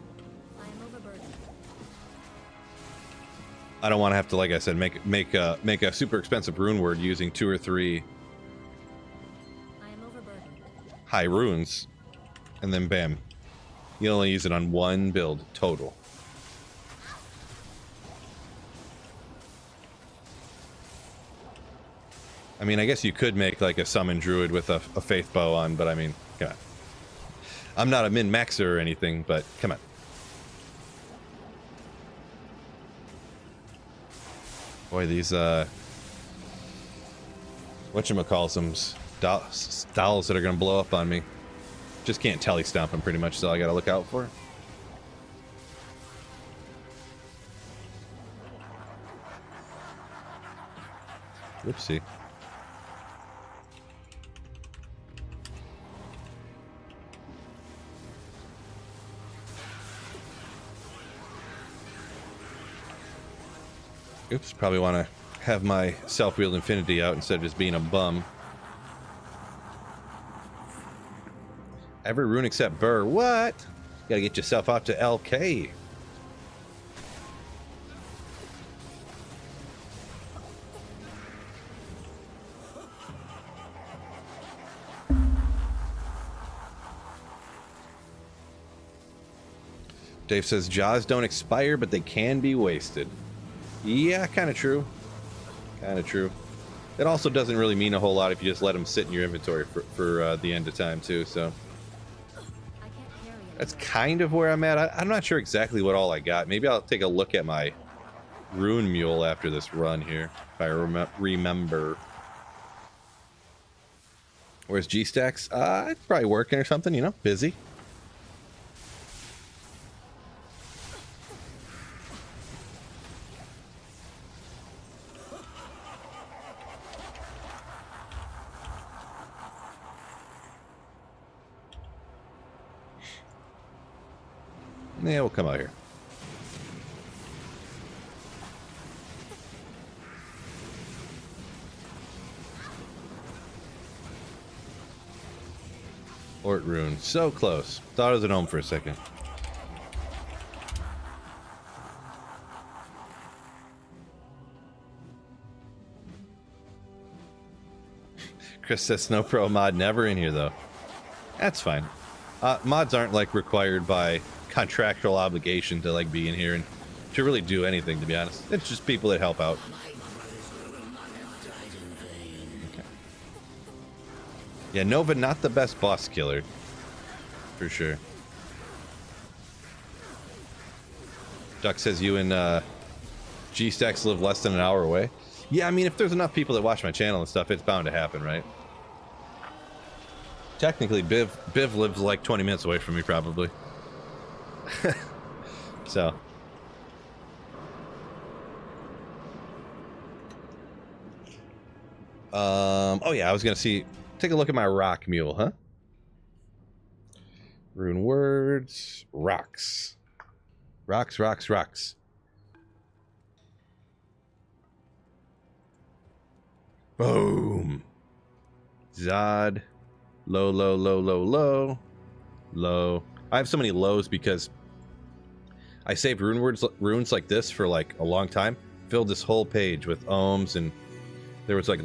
I don't want to have to, like I said, make a super expensive rune word using 2 or 3 high runes. and then bam. You only use it on one build total. I mean, I guess you could make like a summon druid with a faith bow on, but I mean, come on. I'm not a min-maxer or anything, but come on. Boy, these whatchamacallsums dolls that are gonna blow up on me. Just can't telly stomp them pretty much, so I gotta look out for. Whoopsie. Oops, probably want to have my self-wheeled infinity out instead of just being a bum. Every rune except Burr. What? You gotta get yourself out to LK. Dave says jaws don't expire, but they can be wasted. Yeah, kind of true. Kind of true. It also doesn't really mean a whole lot if you just let them sit in your inventory for the end of time, too, so. That's kind of where I'm at. I'm not sure exactly what all I got. Maybe I'll take a look at my rune mule after this run here, if I remember. Where's G-Stacks? It's probably working or something, you know, busy. Yeah, we'll come out here. Ort rune. So close. Thought it was at home for a second. Chris says Snow Pro mod never in here though. That's fine. Mods aren't like required by contractual obligation to like be in here and to really do anything, to be honest. It's just people that help out. Okay. Yeah, Nova not the best boss killer for sure. Duck says you and G-Stacks live less than an hour away. Yeah, I mean, if there's enough people that watch my channel and stuff, it's bound to happen, right? Technically, Biv lives like 20 minutes away from me, probably. So. Oh yeah, I was gonna take a look at my rock mule, huh? Rune words, rocks. Rocks, rocks, rocks. Boom. Zod. Low, low, low, low, low. Low. I have so many lows because I saved runes like this for like a long time. Filled this whole page with ohms, and there was like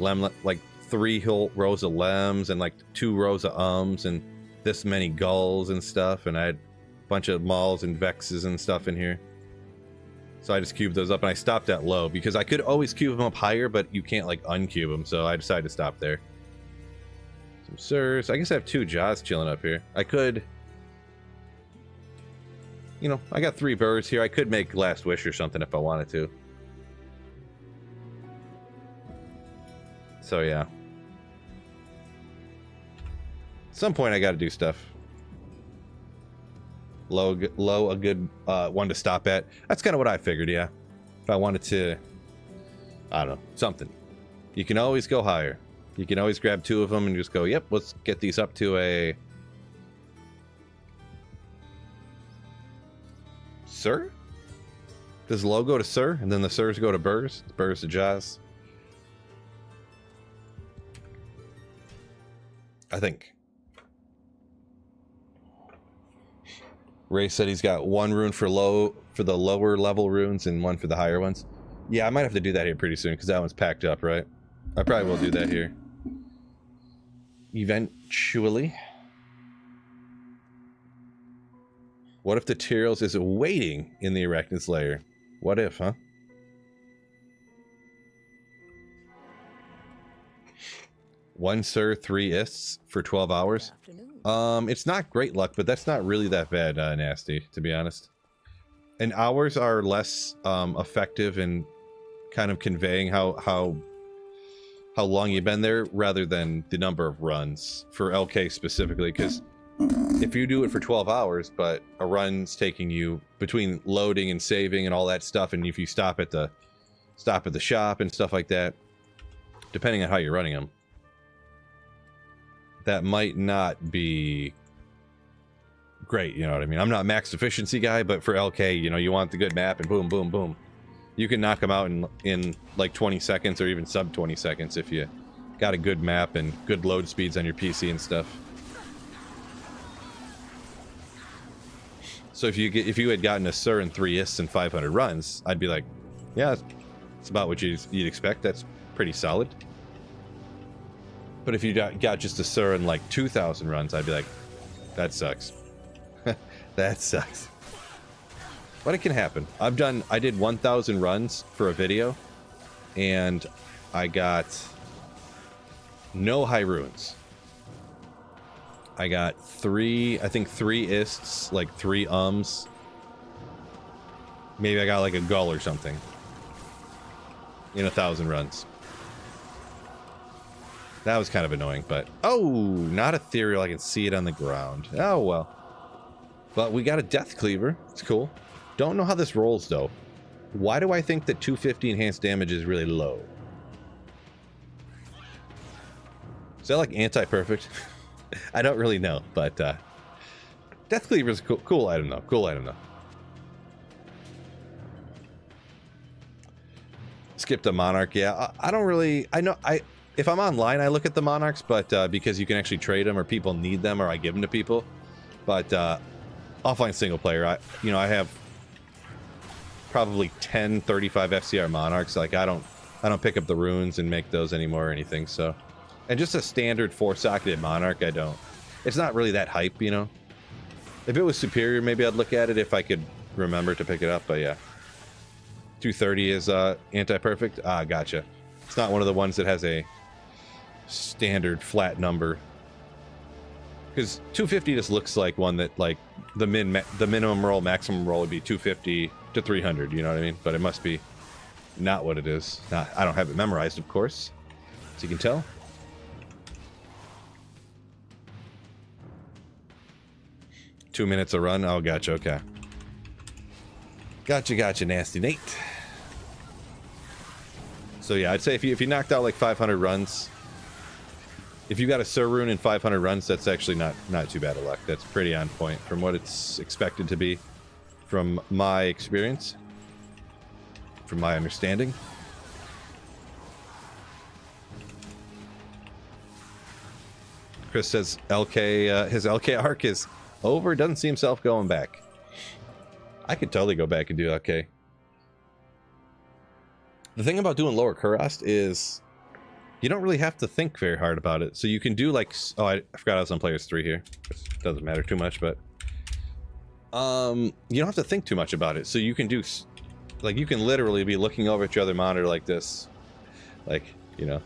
3 whole rows of lems and like 2 rows of ums and this many gulls and stuff, and I had a bunch of mauls and vexes and stuff in here. So I just cubed those up, and I stopped at low because I could always cube them up higher, but you can't like uncube them, so I decided to stop there. Some sirs. I guess I have 2 jaws chilling up here. I could, you know, I got 3 birds here. I could make Last Wish or something if I wanted to. So yeah. At some point I gotta do stuff. Low a good one to stop at. That's kind of what I figured, yeah. If I wanted to, I don't know, something. You can always go higher. You can always grab 2 of them and just go, yep, let's get these up to a... Sir? Does low go to Sir? And then the Sirs go to Burrs? Burrs to Jaws? I think. Ray said he's got 1 rune for the lower level runes and 1 for the higher ones. Yeah, I might have to do that here pretty soon because that one's packed up, right? I probably will do that here. Eventually. What if the Tyrael is waiting in the Arachnid's lair? What if, huh? One Sir, 3 Ists for 12 hours. It's not great luck, but that's not really that bad, Nasty, to be honest. And hours are less effective in kind of conveying how long you've been there, rather than the number of runs for LK specifically. Because if you do it for 12 hours, but a run's taking you between loading and saving and all that stuff, and if you stop at the shop and stuff like that, depending on how you're running them, that might not be great, you know what I mean? I'm not a max efficiency guy, but for LK, you know, you want the good map, and boom, boom, boom. You can knock them out in like 20 seconds or even sub 20 seconds if you got a good map and good load speeds on your PC and stuff. So if you had gotten a Sir and 3 Ists and 500 runs, I'd be like, yeah, it's about what you'd expect. That's pretty solid. But if you got just a Sir and like 2,000 runs, I'd be like, that sucks. That sucks. But it can happen. I did 1,000 runs for a video, and I got no high ruins. I got I think 3 Ists, like 3 ums. Maybe I got like a gull or something in 1,000 runs. That was kind of annoying, but... Oh, not ethereal. I can see it on the ground. Oh, well. But we got a Death Cleaver. It's cool. Don't know how this rolls, though. Why do I think that 250 enhanced damage is really low? Is that like anti-perfect? I don't really know, but Death Cleaver is a cool item, though. Cool item, though. Skipped a Monarch. Yeah, I don't really... If I'm online, I look at the Monarchs, but because you can actually trade them, or people need them, or I give them to people. But offline single player, I have probably 10, 35 FCR Monarchs. Like I don't pick up the runes and make those anymore or anything. So, and just a standard 4-socketed Monarch, I don't. It's not really that hype, you know. If it was superior, maybe I'd look at it if I could remember to pick it up. But yeah, 230 is anti-perfect. Ah, gotcha. It's not one of the ones that has a standard flat number, because 250 just looks like one that, like, the minimum roll, maximum roll would be 250 to 300, you know what I mean? But it must be not what it is. I don't have it memorized, of course, as you can tell. Two minutes a run. Oh, gotcha. Okay, gotcha, Nasty Nate. So yeah, I'd say if you knocked out like 500 runs, if you got a Sir rune in 500 runs, that's actually not too bad of luck. That's pretty on point from what it's expected to be, from my experience, from my understanding. Chris says LK, his LK arc is over. Doesn't see himself going back. I could totally go back and do LK. The thing about doing lower Kurast is you don't really have to think very hard about it. So you can do like... Oh, I forgot I was on Players 3 here. It doesn't matter too much, but... you don't have to think too much about it. So you can do... Like, you can literally be looking over at your other monitor like this. Like, you know...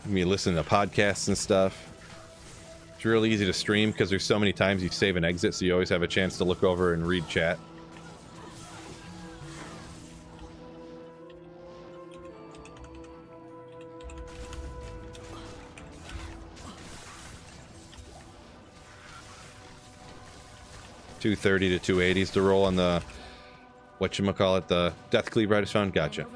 You can listen to podcasts and stuff. It's really easy to stream because there's so many times you save and exit, so you always have a chance to look over and read chat. $230 to $280s to roll on the whatchamacallit, the Death Cleaver I just found. Gotcha.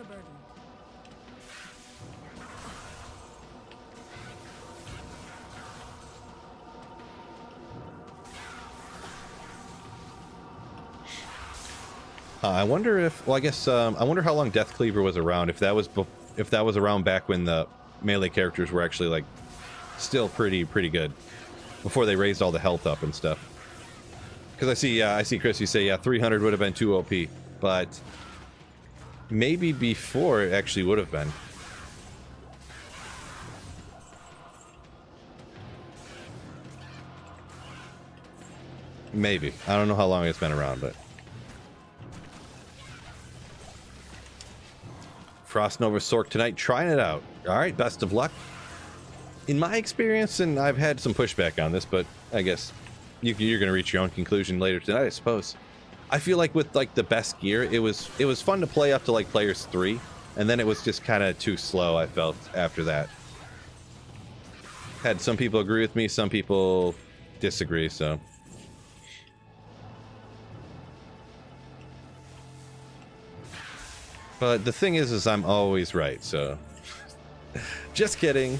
I wonder if, well, I guess, I wonder how long Death Cleaver was around, if that was around back when the melee characters were actually, like, still pretty good, before they raised all the health up and stuff. Because I see Chris, you say, yeah, 300 would have been too OP, but maybe before it actually would have been. Maybe. I don't know how long it's been around, but... Frost Nova Sorc tonight. Trying it out. Alright, best of luck. In my experience, and I've had some pushback on this, but I guess you're going to reach your own conclusion later tonight, I suppose. I feel like with like the best gear, it was fun to play up to like players 3, and then it was just kind of too slow, I felt, after that. Had some people agree with me, some people disagree, so... But the thing is I'm always right, so... Just kidding.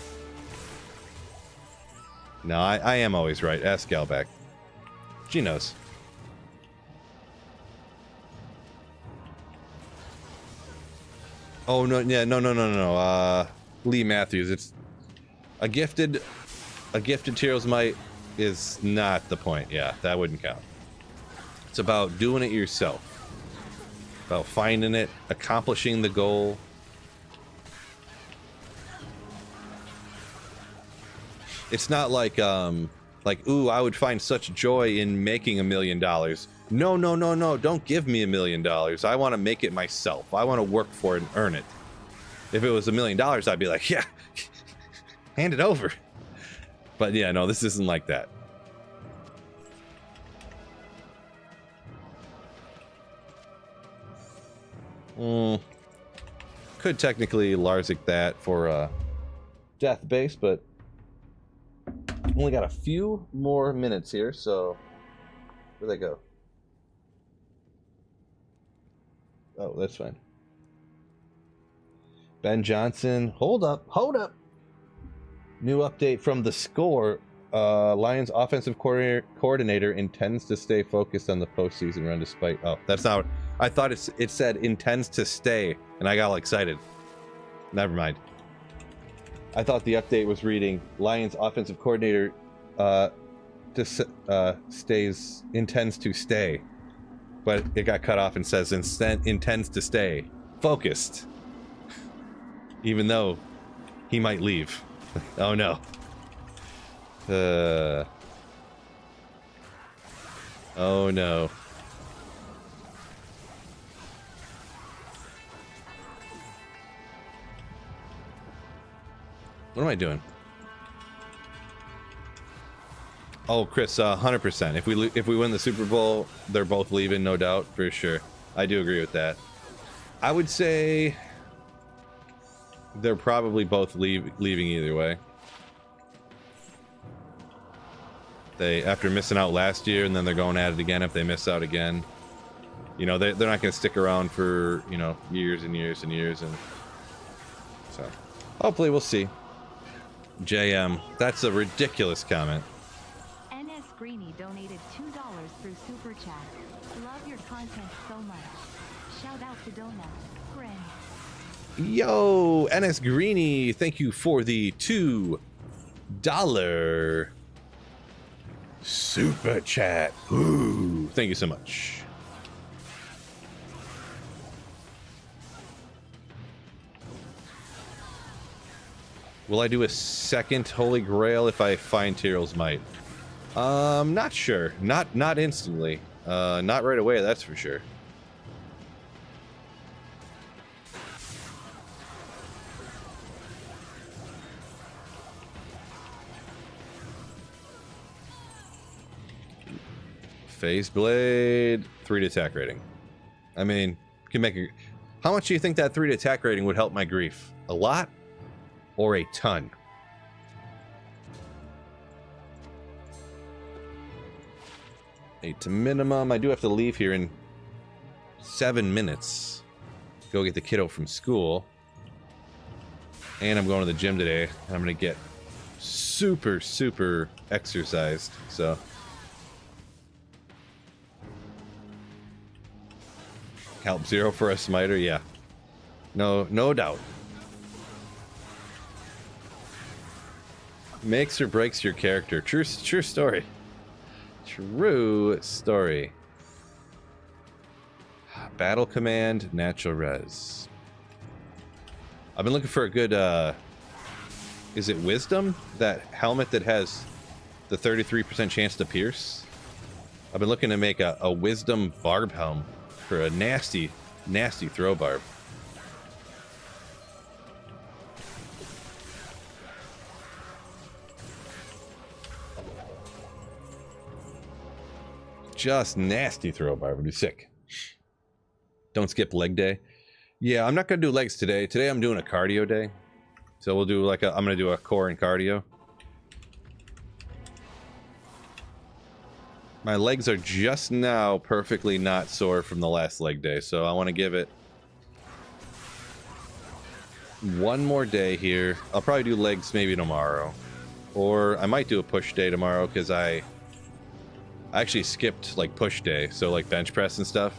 No, I am always right. Ask Galback. She knows. Oh, no, yeah, no. Lee Matthews, it's... A gifted Tyrael's Might is not the point. Yeah, that wouldn't count. It's about doing it yourself. About finding it, accomplishing the goal. It's not like, ooh, I would find such joy in making $1 million. No, don't give me $1 million. I want to make it myself. I want to work for it and earn it. If it was $1 million, I'd be like, yeah, hand it over. But yeah, no, this isn't like that. Could technically Larzik that for death base, but only got a few more minutes here, so where'd they go? Oh, that's fine. Ben Johnson, hold up. New update from the score. Lions offensive coordinator intends to stay focused on the postseason run despite... Oh, that's not... I thought it said intends to stay, and I got all excited. Never mind. I thought the update was reading Lions offensive coordinator intends to stay. But it got cut off and says intends to stay focused. Even though he might leave. Oh no. Oh no. What am I doing? Oh, Chris, 100%. If we win the Super Bowl, they're both leaving, no doubt, for sure. I do agree with that. I would say they're probably both leaving either way. After missing out last year, and then they're going at it again if they miss out again. You know, they're not going to stick around for, you know, years and years and years, and so hopefully we'll see. JM, that's a ridiculous comment.
NS Greeny donated $2 through Super Chat. Love your content so much. Shout out to Donut. Friend.
Yo, NS Greeny, thank you for the $2 Super Chat. Ooh, thank you so much. Will I do a second Holy Grail if I find Tyrael's Might? Not sure. Not instantly. Not right away, that's for sure. Phase Blade, 3 to attack rating. I mean, can make a... How much do you think that 3 to attack rating would help my grief? A lot? Or a ton? Eight to minimum. I do have to leave here in 7 minutes. Go get the kiddo from school. And I'm going to the gym today. And I'm going to get super exercised. So... Help 0 for a smiter, yeah. No doubt. Makes or breaks your character. True story. True story. Battle command, natural res. I've been looking for a good, is it wisdom? That helmet that has the 33% chance to pierce? I've been looking to make a wisdom barb helm for a nasty throw barb. Just nasty throw barb would be sick. Don't skip leg day. Yeah, I'm not gonna do legs today. Today I'm doing a cardio day. So we'll do like I'm gonna do a core and cardio. My legs are just now perfectly not sore from the last leg day, so I want to give it one more day here. I'll probably do legs maybe tomorrow. Or I might do a push day tomorrow because I actually skipped like push day, so like bench press and stuff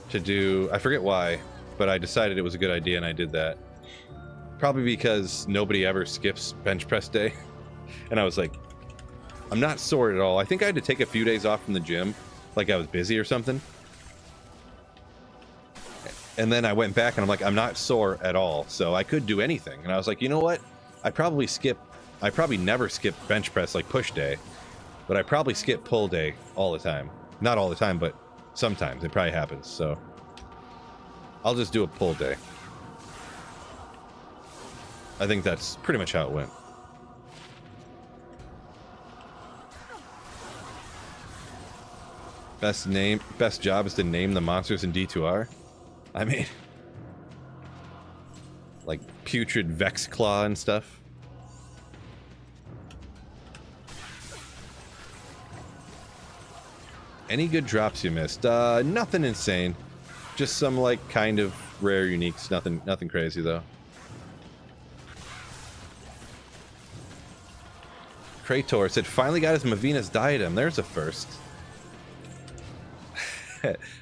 to do. I forget why, but I decided it was a good idea and I did that. Probably because nobody ever skips bench press day. And I was like, I'm not sore at all. I think I had to take a few days off from the gym, like I was busy or something. And then I went back and I'm like, I'm not sore at all, so I could do anything. And I was like, you know what? I probably never skip bench press like push day, but I probably skip pull day all the time. Not all the time, but sometimes it probably happens. So I'll just do a pull day. I think that's pretty much how it went. Best job is to name the monsters in D2R. I mean, like putrid Vex Claw and stuff. Any good drops you missed? Nothing insane. Just some like kind of rare uniques. Nothing crazy though. Krator said finally got his Mavina's diadem. There's a first.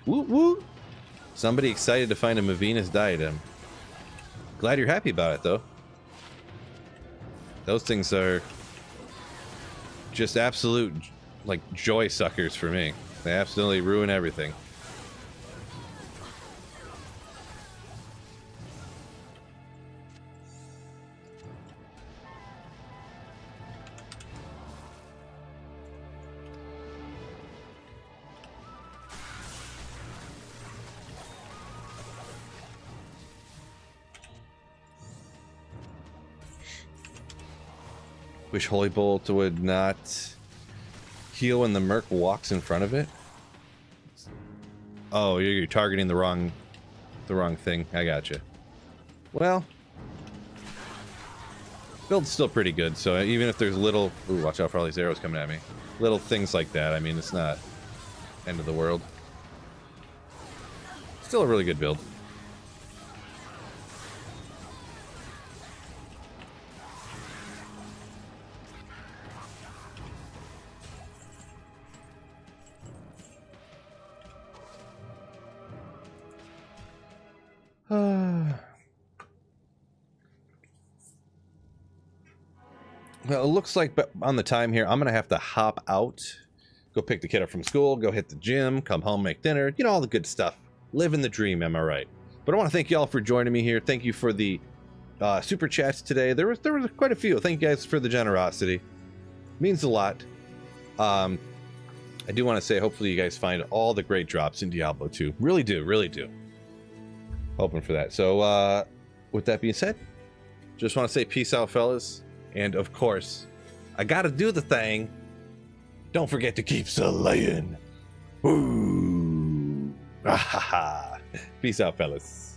Woo woo! Somebody excited to find a Mavina's diadem. Glad you're happy about it, though. Those things are just absolute, like, joy suckers for me. They absolutely ruin everything. Wish Holy Bolt would not heal when the Merc walks in front of it. Oh, you're targeting the wrong thing. I gotcha. Well, build's still pretty good, so even if there's little... Ooh, watch out for all these arrows coming at me. Little things like that, I mean, it's not end of the world. Still a really good build. Well, it looks like on the time here, I'm going to have to hop out, go pick the kid up from school, go hit the gym, come home, make dinner, you know, all the good stuff. Living the dream, am I right? But I want to thank you all for joining me here. Thank you for the super chats today. There was quite a few. Thank you guys for the generosity. Means a lot. I do want to say, hopefully you guys find all the great drops in Diablo 2. Really do, really do. Hoping for that. So, with that being said, just want to say peace out, fellas. And of course, I gotta do the thing. Don't forget to keep slaying. Woo! Peace out, fellas.